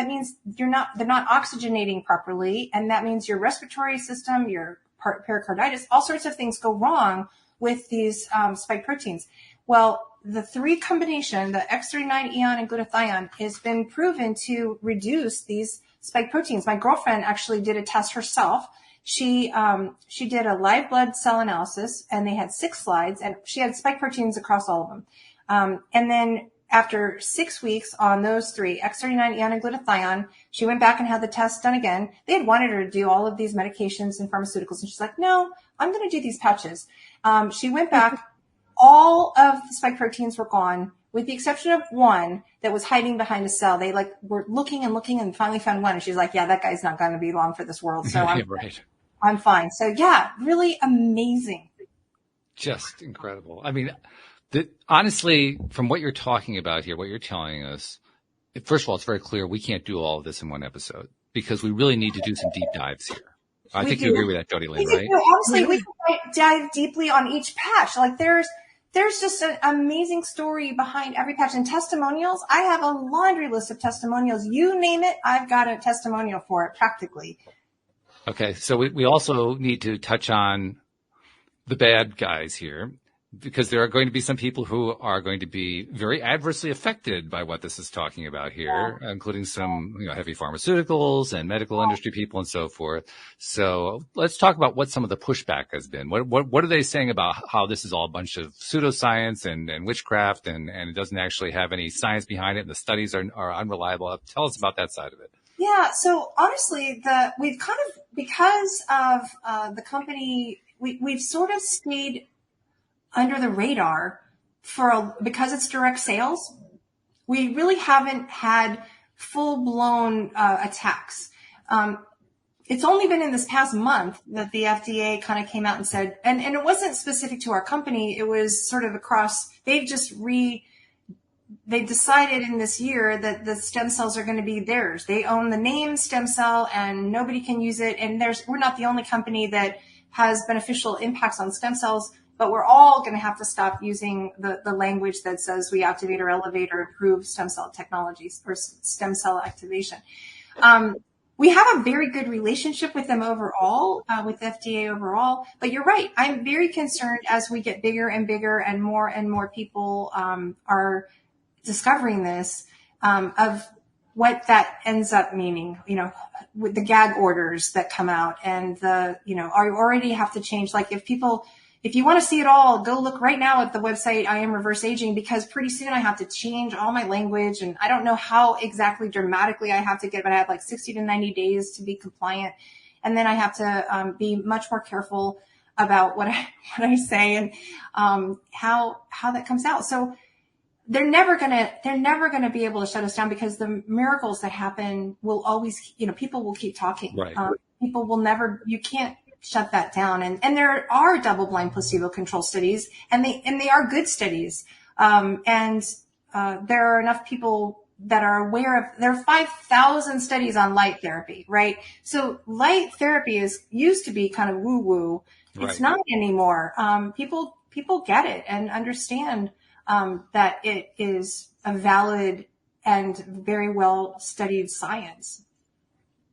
means they're not oxygenating properly. And that means your respiratory system, your pericarditis, all sorts of things go wrong with these spike proteins. Well, the three combination, the X39, Eon, and glutathione, has been proven to reduce these spike proteins. My girlfriend actually did a test herself. She did a live blood cell analysis, and they had 6 slides, and she had spike proteins across all of them. And then after 6 weeks on those 3, X39, eon, and glutathione, she went back and had the test done again. They had wanted her to do all of these medications and pharmaceuticals. And she's like, no, I'm going to do these patches. She went back. All of the spike proteins were gone, with the exception of one that was hiding behind a cell. They were looking and finally found one. And she's like, yeah, that guy's not going to be long for this world. So I'm fine. So yeah, really amazing. Just incredible. I mean, honestly, from what you're talking about here, what you're telling us, first of all, it's very clear we can't do all of this in one episode because we really need to do some deep dives here. I think you agree with that, JodieLynn, right? Honestly, we can dive deeply on each patch. Like there's just an amazing story behind every patch, and testimonials. I have a laundry list of testimonials. You name it, I've got a testimonial for it practically. Okay. So we also need to touch on the bad guys here, because there are going to be some people who are going to be very adversely affected by what this is talking about here, including some heavy pharmaceuticals and medical industry people and so forth. So let's talk about what some of the pushback has been. What are they saying about how this is all a bunch of pseudoscience and witchcraft and it doesn't actually have any science behind it and the studies are unreliable? Tell us about that side of it. Yeah. So honestly, we've kind of, because of the company, we've sort of stayed under the radar because it's direct sales. We really haven't had full-blown attacks. It's only been in this past month that the FDA kind of came out and said, and it wasn't specific to our company, it was sort of across, they decided in this year that the stem cells are going to be theirs. They own the name stem cell and nobody can use it. And we're not the only company that has beneficial impacts on stem cells, but we're all going to have to stop using the language that says we activate or elevate or improve stem cell technologies or stem cell activation. We have a very good relationship with them overall, with FDA overall. But you're right. I'm very concerned as we get bigger and bigger and more people are discovering this, of what that ends up meaning, with the gag orders that come out and I already have to change. Like if you want to see it all, go look right now at the website, I Am Reverse Aging, because pretty soon I have to change all my language and I don't know how exactly dramatically I have to get, but I have like 60 to 90 days to be compliant. And then I have to be much more careful about what I say and how that comes out. So they're never gonna be able to shut us down, because the miracles that happen will always, people will keep talking. Right. People will never, you can't shut that down. And there are double-blind placebo-controlled studies, and they are good studies. There are enough people that are aware of, there are 5,000 studies on light therapy, right? So light therapy used to be kind of woo-woo. Right. It's not anymore. People get it and understand that it is a valid and very well studied science.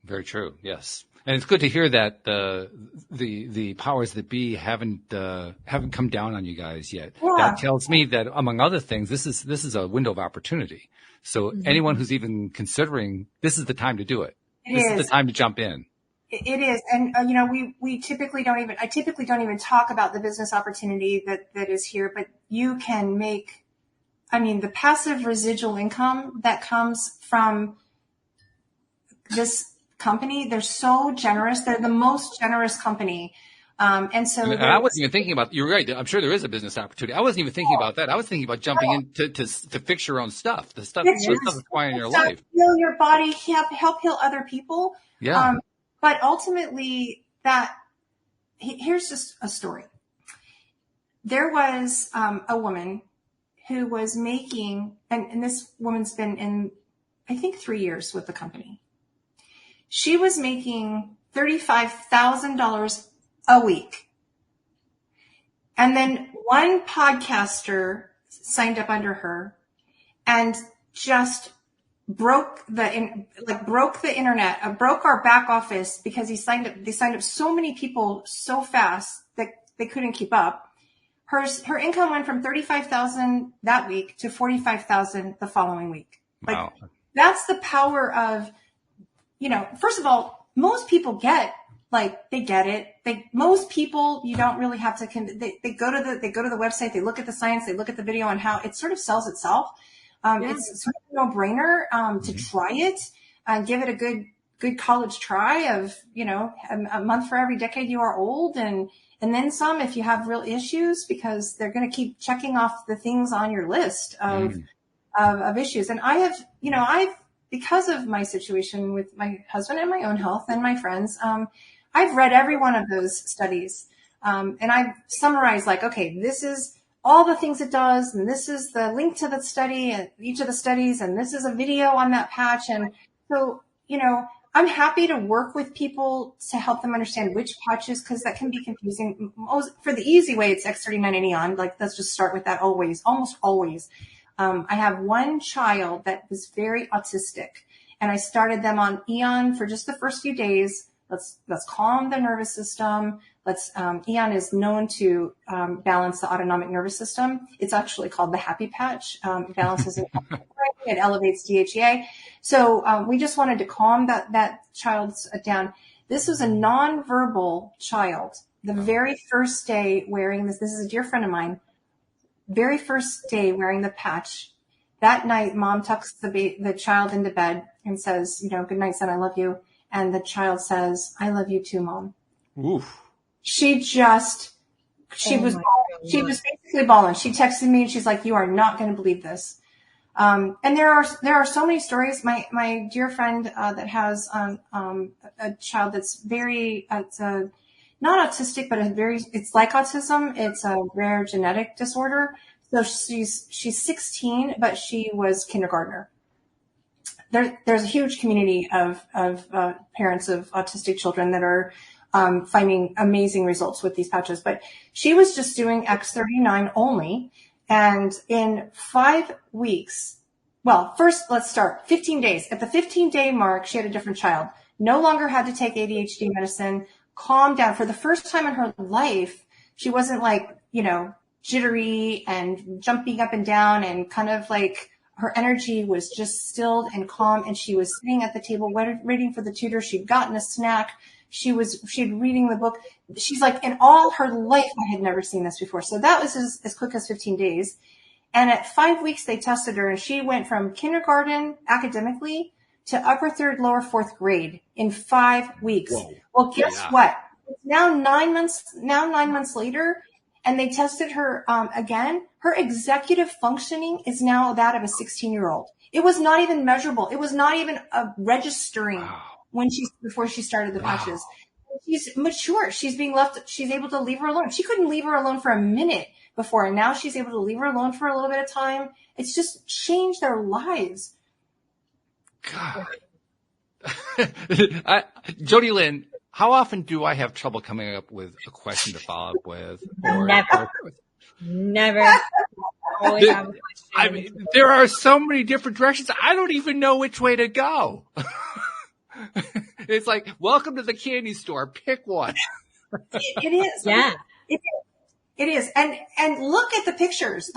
Very true. Yes. And it's good to hear that the powers that be haven't come down on you guys yet. Yeah. That tells me that, among other things, this is a window of opportunity. So anyone who's even considering, this is the time to do it. This is the time to jump in. It is. And, I typically don't even talk about the business opportunity that is here, but you can make, the passive residual income that comes from this company. They're so generous. They're the most generous company. And I wasn't even thinking about, you're right. I'm sure there is a business opportunity. I wasn't even thinking about that. I was thinking about jumping in to fix your own stuff, the stuff that's required in your life. Heal your body, help heal other people. Yeah. But ultimately here's just a story. There was a woman who was making, and this woman's been in, I think, 3 years with the company. She was making $35,000 a week. And then one podcaster signed up under her and just broke the internet, broke our back office, because they signed up so many people so fast that they couldn't keep up. Her income went from $35,000 that week to $45,000 the following week. Wow. That's the power of, first of all, most people they get it. Most people, you don't really have to, they go to the website, they look at the science, they look at the video on how it sort of sells itself. It's sort of a no-brainer to try it and give it a good college try of, a month for every decade you are old, and then some if you have real issues, because they're going to keep checking off the things on your list of issues. And I've because of my situation with my husband and my own health and my friends, I've read every one of those studies. And I've summarized okay, this is all the things it does, and this is the link to the study and each of the studies, and this is a video on that patch. And so, I'm happy to work with people to help them understand which patches, because that can be confusing. For the easy way, it's X39 and Eon. Let's just start with that almost always. I have one child that was very autistic, and I started them on Eon for just the first few days. Let's calm the nervous system. Eon is known to balance the autonomic nervous system. It's actually called the happy patch. It balances it. It elevates DHEA. So we just wanted to calm that child's down. This was a nonverbal child. The very first day wearing this is a dear friend of mine. Very first day wearing the patch. That night, mom tucks the child into bed and says, good night, son, I love you. And the child says, I love you too, Mom. Oof. She was basically bawling. She texted me and she's like, you are not going to believe this. And there are so many stories. My dear friend, that has, a child that's very, not autistic, but it's like autism. It's a rare genetic disorder. So she's 16, but she was kindergartner. There's a huge community of parents of autistic children that are finding amazing results with these patches. But she was just doing X39 only. And in 5 weeks, well, first let's start 15 days. At the 15-day mark, she had a different child. No longer had to take ADHD medicine, calmed down. For the first time in her life, she wasn't jittery and jumping up and down, and kind of her energy was just stilled and calm, and she was sitting at the table waiting for the tutor. She'd gotten a snack. She'd reading the book. She's in all her life, I had never seen this before. So that was as quick as 15 days. And at 5 weeks, they tested her, and she went from kindergarten academically to upper third, lower fourth grade in 5 weeks. Whoa. Well, guess what? It's now 9 months later, and they tested her again. Her executive functioning is now that of a 16-year-old. It was not even measurable. It was not even registering before she started the patches. She's mature. She's able to leave her alone. She couldn't leave her alone for a minute before, and now she's able to leave her alone for a little bit of time. It's just changed their lives. God. JodieLynn, how often do I have trouble coming up with a question to follow up with? Never. Always have a question. There are so many different directions. I don't even know which way to go. It's welcome to the candy store. Pick one. It is. Yeah. It is. And look at the pictures.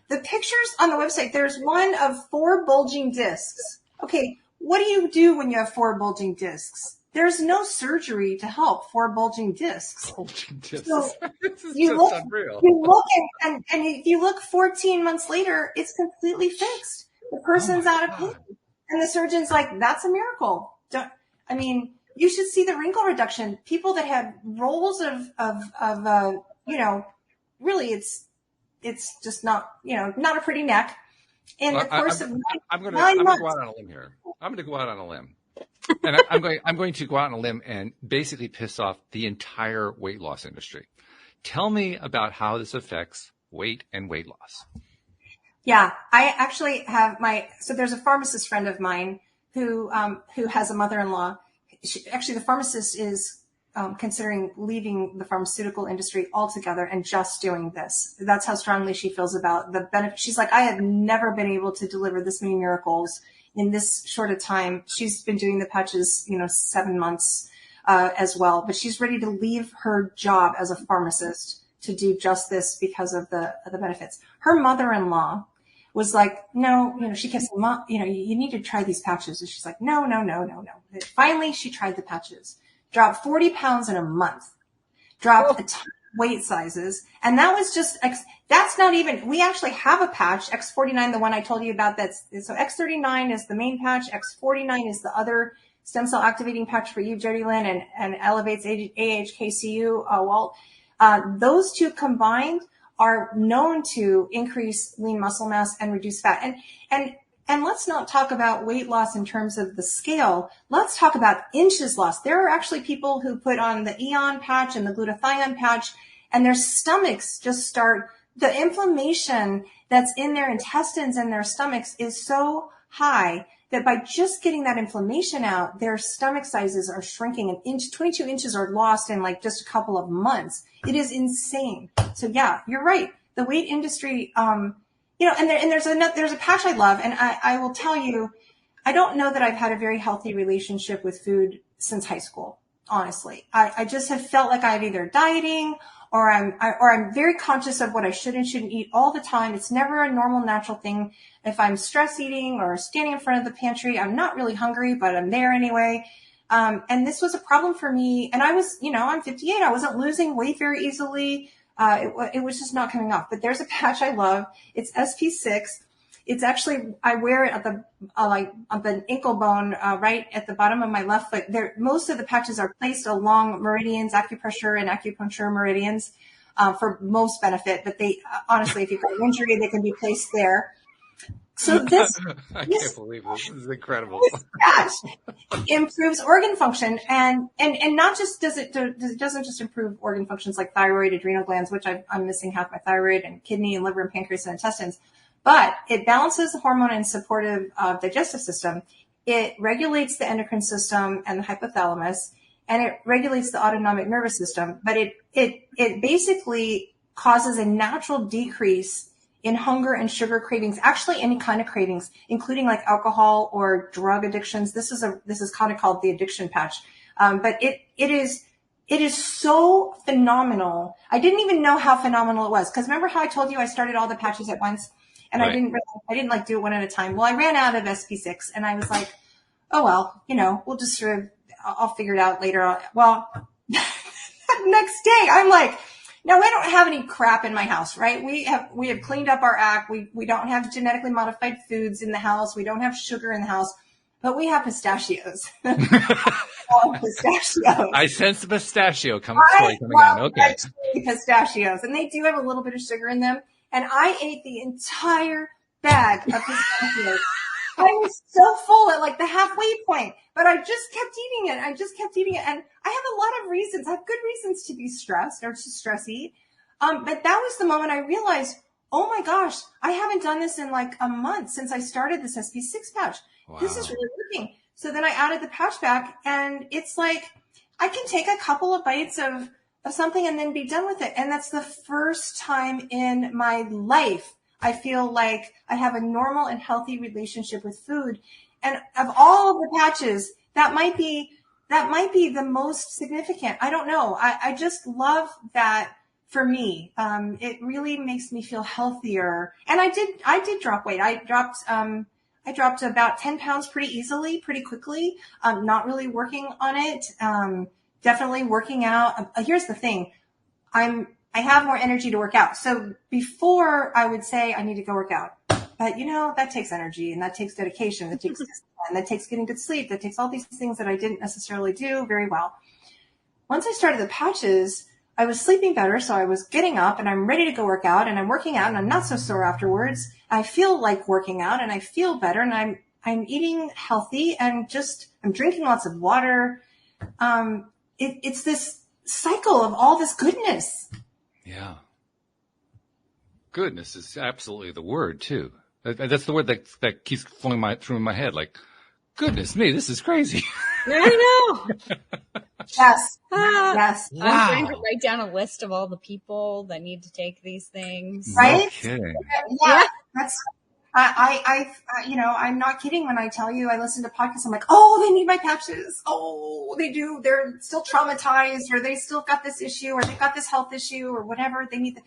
The pictures on the website, there's one of 4 bulging discs. Okay. What do you do when you have 4 bulging discs? There's no surgery to help 4 bulging discs. Bulging discs. So this is you just look, unreal. You look and if you look 14 months later, it's completely fixed. The person's out of pain. And the surgeon's like, that's a miracle. You should see the wrinkle reduction. People that have rolls of really it's just not a pretty neck. In the course of 9 months. I'm going to go out on a limb here. I'm going to go out on a limb. And I'm going to go out on a limb and basically piss off the entire weight loss industry. Tell me about how this affects weight and weight loss. Yeah, I actually have so there's a pharmacist friend of mine who has a mother-in-law. The pharmacist is considering leaving the pharmaceutical industry altogether and just doing this. That's how strongly she feels about the benefit. She's like, I have never been able to deliver this many miracles in this short a time. She's been doing the patches, 7 months as well, but she's ready to leave her job as a pharmacist to do just this because of the benefits. Her mother-in-law was like, no, she kept saying, Mom, you need to try these patches. And she's like, no. Finally, she tried the patches, dropped 40 pounds in a month, dropped a ton of weight sizes. And that was just, that's not even, we actually have a patch, X49, the one I told you about. So X39 is the main patch. X49 is the other stem cell activating patch for you, JodieLynn, and elevates AHKCU, Walt. Those two combined are known to increase lean muscle mass and reduce fat. And let's not talk about weight loss in terms of the scale. Let's talk about inches lost. There are actually people who put on the Eon patch and the glutathione patch, and their stomachs just start, the inflammation that's in their intestines and their stomachs is so high that by just getting that inflammation out, their stomach sizes are shrinking. An inch, 22 inches are lost in like just a couple of months. It is insane. So yeah, you're right. The weight industry, and there's a patch I love, and I will tell you, I don't know that I've had a very healthy relationship with food since high school. Honestly, I just have felt like I'm either dieting or I'm very conscious of what I should and shouldn't eat all the time. It's never a normal, natural thing. If I'm stress eating or standing in front of the pantry, I'm not really hungry, but I'm there anyway. And this was a problem for me. And I was, I'm 58. I wasn't losing weight very easily. It was just not coming off. But there's a patch I love. It's SP6. It's actually, I wear it at the ankle bone, right at the bottom of my left foot. Most of the patches are placed along meridians, acupressure and acupuncture meridians, for most benefit. But they, honestly, if you've got an injury, they can be placed there. So I can't believe this. This is incredible. This patch improves organ function, and not just it doesn't just improve organ functions like thyroid, adrenal glands, which I'm missing half my thyroid, and kidney and liver and pancreas and intestines, but it balances the hormone and supportive digestive system. It regulates the endocrine system and the hypothalamus, and it regulates the autonomic nervous system. But it basically causes a natural decrease in hunger and sugar cravings, actually any kind of cravings, including like alcohol or drug addictions. This is kind of called the addiction patch. But it is so phenomenal. I didn't even know how phenomenal it was. Cause remember how I told you I started all the patches at once and right. I didn't like do it one at a time. Well, I ran out of SP6 and I was like, oh, well, we'll just I'll figure it out later on. Well, next day I'm like, now, we don't have any crap in my house, right? We have cleaned up our act. We don't have genetically modified foods in the house. We don't have sugar in the house, but we have pistachios. Pistachios. I sense the pistachio coming on. Okay. Pistachios, and they do have a little bit of sugar in them. And I ate the entire bag of pistachios. I was so full at like the halfway point, but I just kept eating it. And I have a lot of reasons. I have good reasons to be stressed or to stress eat. But that was the moment I realized, oh my gosh, I haven't done this in like a month since I started this SP6 patch. Wow. This is really working. So then I added the patch back, and it's like, I can take a couple of bites of something and then be done with it. And that's the first time in my life I feel like I have a normal and healthy relationship with food. And of all of the patches, that might be the most significant. I don't know. I just love that for me. It really makes me feel healthier. And I did drop weight. I dropped about 10 pounds pretty easily, pretty quickly. Not really working on it. Definitely working out. Here's the thing. I have more energy to work out. So before I would say I need to go work out, but that takes energy and that takes dedication, that takes discipline, that takes getting good sleep, that takes all these things that I didn't necessarily do very well. Once I started the patches, I was sleeping better. So I was getting up and I'm ready to go work out, and I'm working out and I'm not so sore afterwards. I feel like working out and I feel better, and I'm eating healthy and I'm drinking lots of water. It's this cycle of all this goodness. Yeah. Goodness is absolutely the word too. That's the word that keeps flowing through my head. Like, goodness me, this is crazy. I know. Yes. Yes. Wow. I'm trying to write down a list of all the people that need to take these things. Right? Okay. Yeah. That's, I'm not kidding when I tell you I listen to podcasts. I'm like, oh, they need my patches. Oh, they do. They're still traumatized, or they still got this issue, or they've got this health issue, or whatever. They need.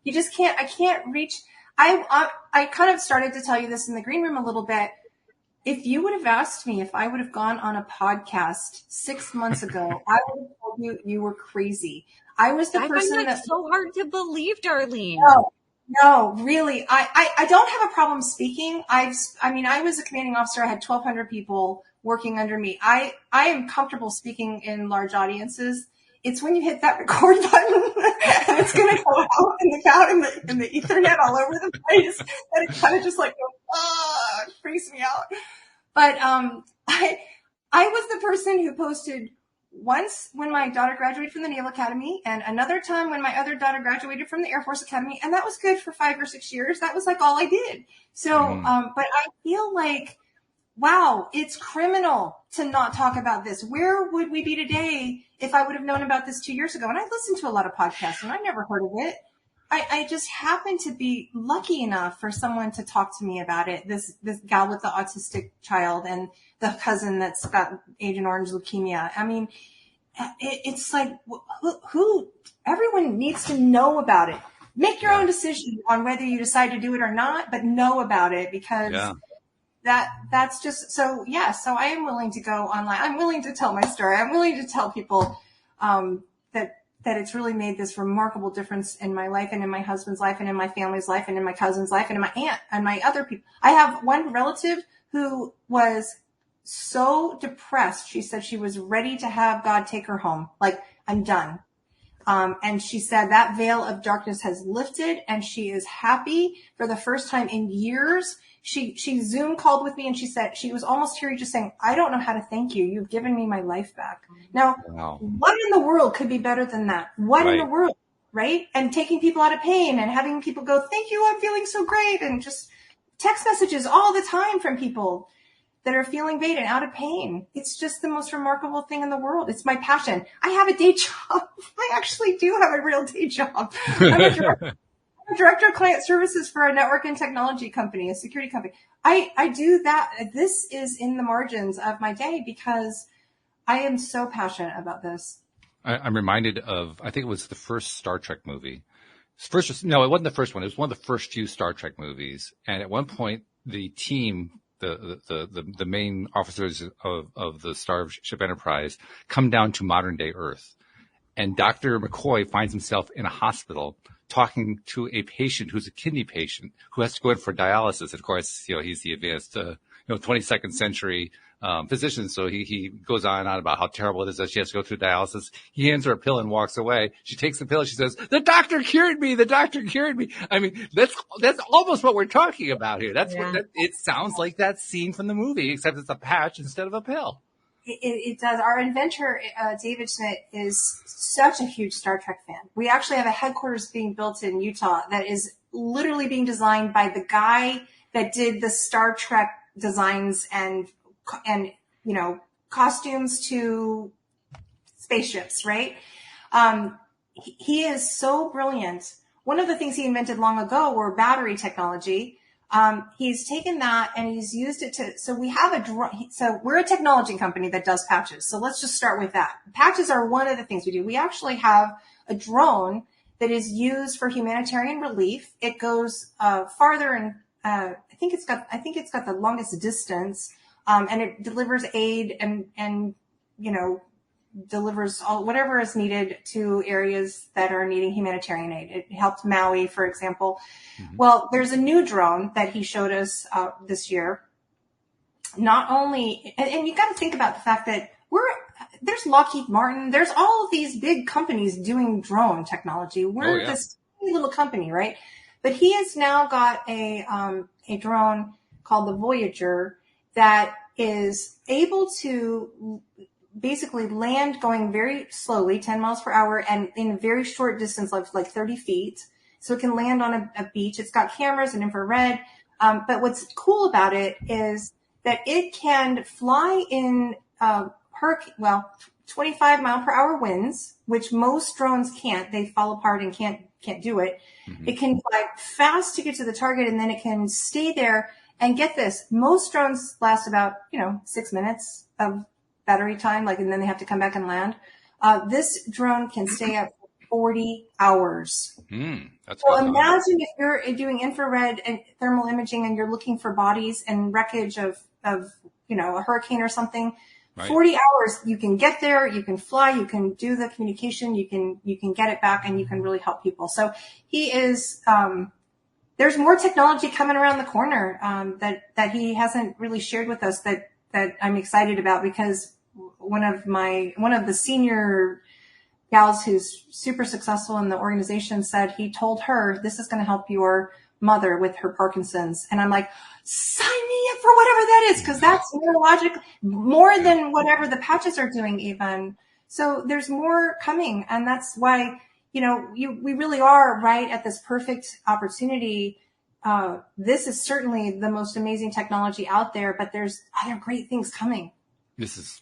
You just can't. I can't reach. I kind of started to tell you this in the green room a little bit. If you would have asked me if I would have gone on a podcast 6 months ago, I would have told you were crazy. I was the person find that so hard to believe, Darlene. No, really. I don't have a problem speaking. I was a commanding officer. I had 1,200 people working under me. I am comfortable speaking in large audiences. It's when you hit that record button and it's going to go out in the Ethernet all over the place that it kind of just like, it freaks me out. But I was the person who posted once when my daughter graduated from the Naval Academy and another time when my other daughter graduated from the Air Force Academy. And that was good for 5 or 6 years. That was like all I did. So, but I feel like, wow, it's criminal to not talk about this. Where would we be today if I would have known about this 2 years ago? And I listened to a lot of podcasts and I never heard of it. I just happened to be lucky enough for someone to talk to me about it. This gal with the autistic child and the cousin that's got Agent Orange leukemia. I mean, it's like who everyone needs to know about it. Make your own decision on whether you decide to do it or not, but know about it because that's just so. Yeah, so I am willing to go online. I'm willing to tell my story. I'm willing to tell people that it's really made this remarkable difference in my life and in my husband's life and in my family's life and in my cousin's life and in my aunt and my other people. I have one relative who was so depressed. She said she was ready to have God take her home. Like, I'm done. And she said that veil of darkness has lifted and she is happy for the first time in years. She Zoom called with me and she said, she was almost teary just saying, I don't know how to thank you. You've given me my life back. Now, what in the world could be better than that? What in the world, right? And taking people out of pain and having people go, thank you, I'm feeling so great. And just text messages all the time from people that are feeling great and out of pain. It's just the most remarkable thing in the world. It's my passion. I have a day job. I actually do have a real day job. I'm a director of client services for a network and technology company, a security company. I do that. This is in the margins of my day because I am so passionate about this. I'm reminded of, I think it was the first Star Trek movie. No, it wasn't the first one. It was one of the first few Star Trek movies. And at one point, the team, the main officers of the Starship Enterprise come down to modern day Earth. And Dr. McCoy finds himself in a hospital talking to a patient who's a kidney patient who has to go in for dialysis. Of course, he's the advanced, 22nd century physician. So he goes on and on about how terrible it is that she has to go through dialysis. He hands her a pill and walks away. She takes the pill and she says, the doctor cured me. The doctor cured me. I mean, that's almost what we're talking about here. It sounds like that scene from the movie, except it's a patch instead of a pill. It does. Our inventor, David Schmidt, is such a huge Star Trek fan. We actually have a headquarters being built in Utah that is literally being designed by the guy that did the Star Trek designs and costumes to spaceships, right? He is so brilliant. One of the things he invented long ago were battery technology. He's taken that and he's used it so we have so we're a technology company that does patches. So let's just start with that. Patches are one of the things we do. We actually have a drone that is used for humanitarian relief. It goes farther and I think it's got the longest distance, and it delivers aid and delivers whatever is needed to areas that are needing humanitarian aid. It helped Maui, for example. Mm-hmm. Well, there's a new drone that he showed us this year. Not only, and you got to think about the fact that there's Lockheed Martin, there's all of these big companies doing drone technology. We're this tiny little company, right? But he has now got a drone called the Voyager that is able to basically land going very slowly, 10 miles per hour, and in a very short distance, like 30 feet. So it can land on a beach. It's got cameras and infrared. But what's cool about it is that it can fly in 25 mile per hour winds, which most drones can't. They fall apart and can't do it. Mm-hmm. It can fly fast to get to the target, and then it can stay there. And get this, most drones last about 6 minutes of battery time, and then they have to come back and land. This drone can stay up for 40 hours. So imagine if you're doing infrared and thermal imaging and you're looking for bodies and wreckage of a hurricane or something. Right. 40 hours, you can get there, you can fly, you can do the communication, you can get it back, and you can really help people. So he is, there's more technology coming around the corner, that he hasn't really shared with us that I'm excited about, because one of the senior gals who's super successful in the organization said he told her, this is going to help your mother with her Parkinson's. And I'm like, sign me up for whatever that is, because that's neurological, more than whatever the patches are doing even. So there's more coming. And that's why, we really are right at this perfect opportunity. This is certainly the most amazing technology out there, but there's other great things coming. This is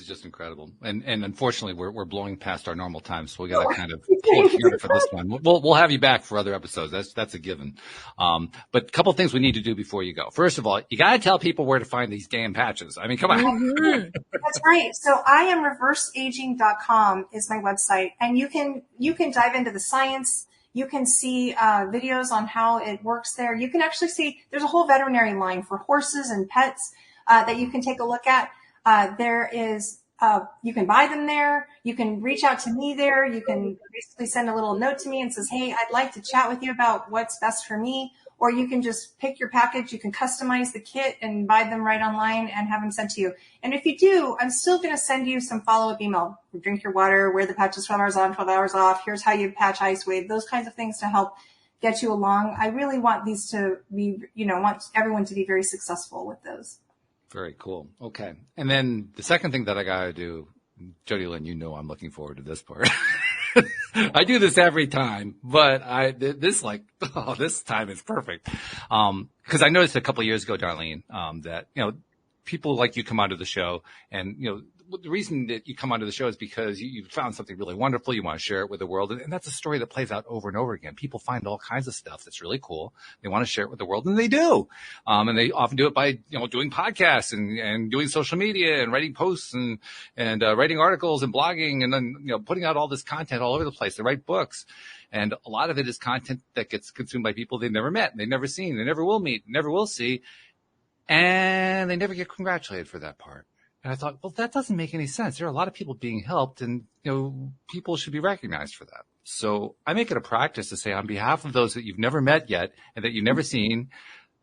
just incredible. And unfortunately we're blowing past our normal time. So we got to kind of pull it together for this one. We'll have you back for other episodes. That's a given. But a couple of things we need to do before you go. First of all, you got to tell people where to find these damn patches. I mean, come on. Mm-hmm. That's right. So IamReverseAging.com is my website, and you can dive into the science. You can see videos on how it works there. You can actually see there's a whole veterinary line for horses and pets that you can take a look at. There is, you can buy them there. You can reach out to me there. You can basically send a little note to me and says, hey, I'd like to chat with you about what's best for me. Or you can just pick your package. You can customize the kit and buy them right online and have them sent to you. And if you do, I'm still going to send you some follow-up email. Drink your water, wear the patches 12 hours on, 12 hours off. Here's how you patch ice wave, those kinds of things to help get you along. I really want these to be, want everyone to be very successful with those. Very cool. Okay. And then the second thing that I got to do, JodieLynn, I'm looking forward to this part. I do this every time, but this time is perfect. Cause I noticed a couple of years ago, Darlene, that, people like you come onto the show, and, the reason that you come onto the show is because you found something really wonderful. You want to share it with the world. And that's a story that plays out over and over again. People find all kinds of stuff that's really cool. They want to share it with the world, and they do. And they often do it by, doing podcasts and doing social media and writing posts and writing articles and blogging, and then, putting out all this content all over the place. They write books. And a lot of it is content that gets consumed by people they've never met, they've never seen, they never will meet, never will see. And they never get congratulated for that part. And I thought, well, that doesn't make any sense. There are a lot of people being helped, and, people should be recognized for that. So I make it a practice to say, on behalf of those that you've never met yet and that you've never seen,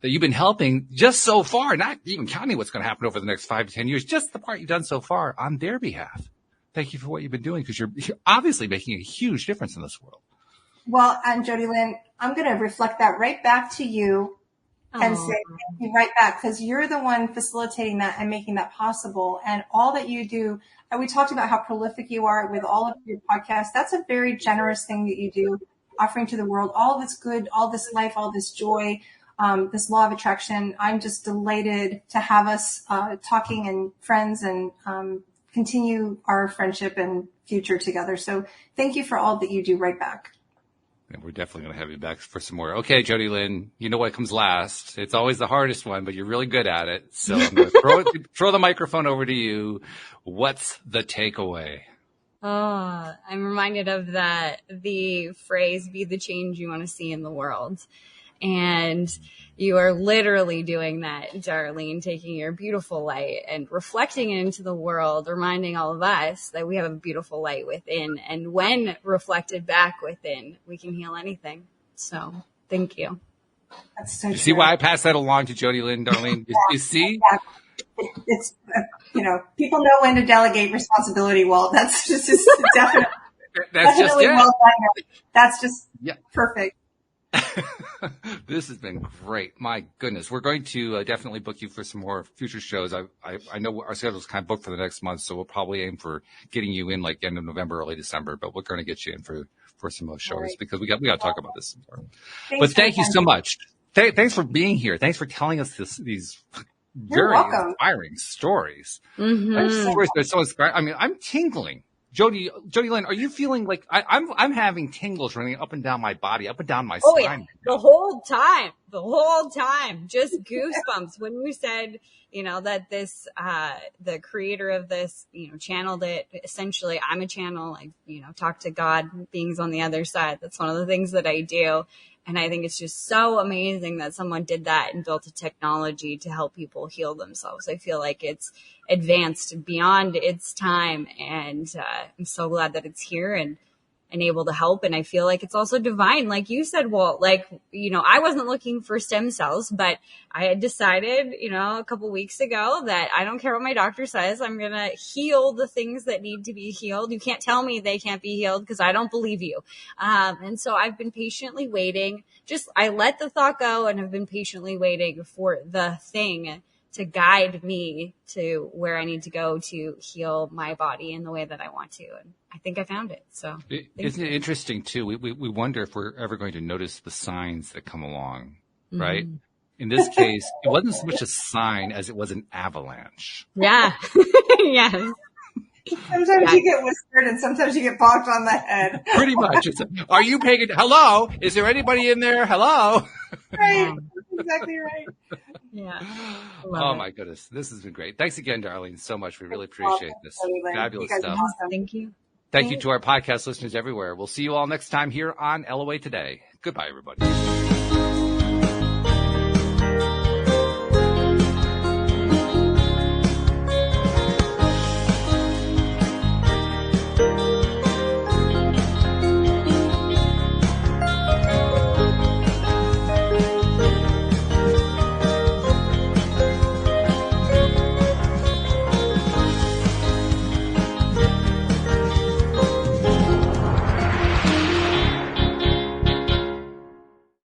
that you've been helping just so far, not even counting what's going to happen over the next 5 to 10 years, just the part you've done so far, on their behalf. Thank you for what you've been doing, because you're obviously making a huge difference in this world. Well, and JodieLynn, I'm going to reflect that right back to you. And say thank you right back, because you're the one facilitating that and making that possible. And all that you do, and we talked about how prolific you are with all of your podcasts. That's a very generous thing that you do, offering to the world all this good, all this life, all this joy, this law of attraction. I'm just delighted to have us talking and friends, and continue our friendship and future together. So thank you for all that you do right back. And we're definitely going to have you back for some more. Okay, JodieLynn, you know what comes last. It's always the hardest one, but you're really good at it. So I'm going to throw the microphone over to you. What's the takeaway? Oh, I'm reminded of the phrase, be the change you want to see in the world. And you are literally doing that, Darlene, taking your beautiful light and reflecting it into the world, reminding all of us that we have a beautiful light within. And when reflected back within, we can heal anything. So thank you. That's so you see why I passed that along to JodieLynn, Darlene? You see? Yeah. It's, people know when to delegate responsibility, Walt. That's just definitely, definitely well done. That's just perfect. This has been great. My goodness. We're going to definitely book you for some more future shows. I know our schedule is kind of booked for the next month, so we'll probably aim for getting you in like end of November, early December, but we're going to get you in for some of those shows, because we got to talk about this more. But thank you so much. Thanks for being here. Thanks for telling us these very inspiring stories. Mm-hmm. Stories that are so inspiring. I mean, I'm tingling. JodieLynn, are you feeling like I'm having tingles running up and down my body, up and down my spine? Yeah. The whole time, just goosebumps. When you said, that this, the creator of this, channeled it. Essentially, I'm a channel. I, talk to God, beings on the other side. That's one of the things that I do. And I think it's just so amazing that someone did that and built a technology to help people heal themselves. I feel like it's advanced beyond its time, and I'm so glad that it's here and able to help. And I feel like it's also divine. Like you said, Walt, like, I wasn't looking for stem cells, but I had decided, a couple weeks ago that I don't care what my doctor says. I'm going to heal the things that need to be healed. You can't tell me they can't be healed because I don't believe you. And so I've been patiently waiting. I let the thought go and have been patiently waiting for the thing to guide me to where I need to go to heal my body in the way that I want to. And I think I found it. So isn't it interesting too? We wonder if we're ever going to notice the signs that come along, right? Mm-hmm. In this case, it wasn't so much a sign as it was an avalanche. Yeah. Yes. Sometimes you get whispered and sometimes you get bonked on the head. Pretty much. Are you paying it? Hello? Is there anybody in there? Hello? Right. That's exactly right. Yeah. Oh my goodness. This has been great. Thanks again, Darlene, so much. We really appreciate this. Fabulous stuff. Awesome. Thank you. Thank you to our podcast listeners everywhere. We'll see you all next time here on LOA Today. Goodbye, everybody.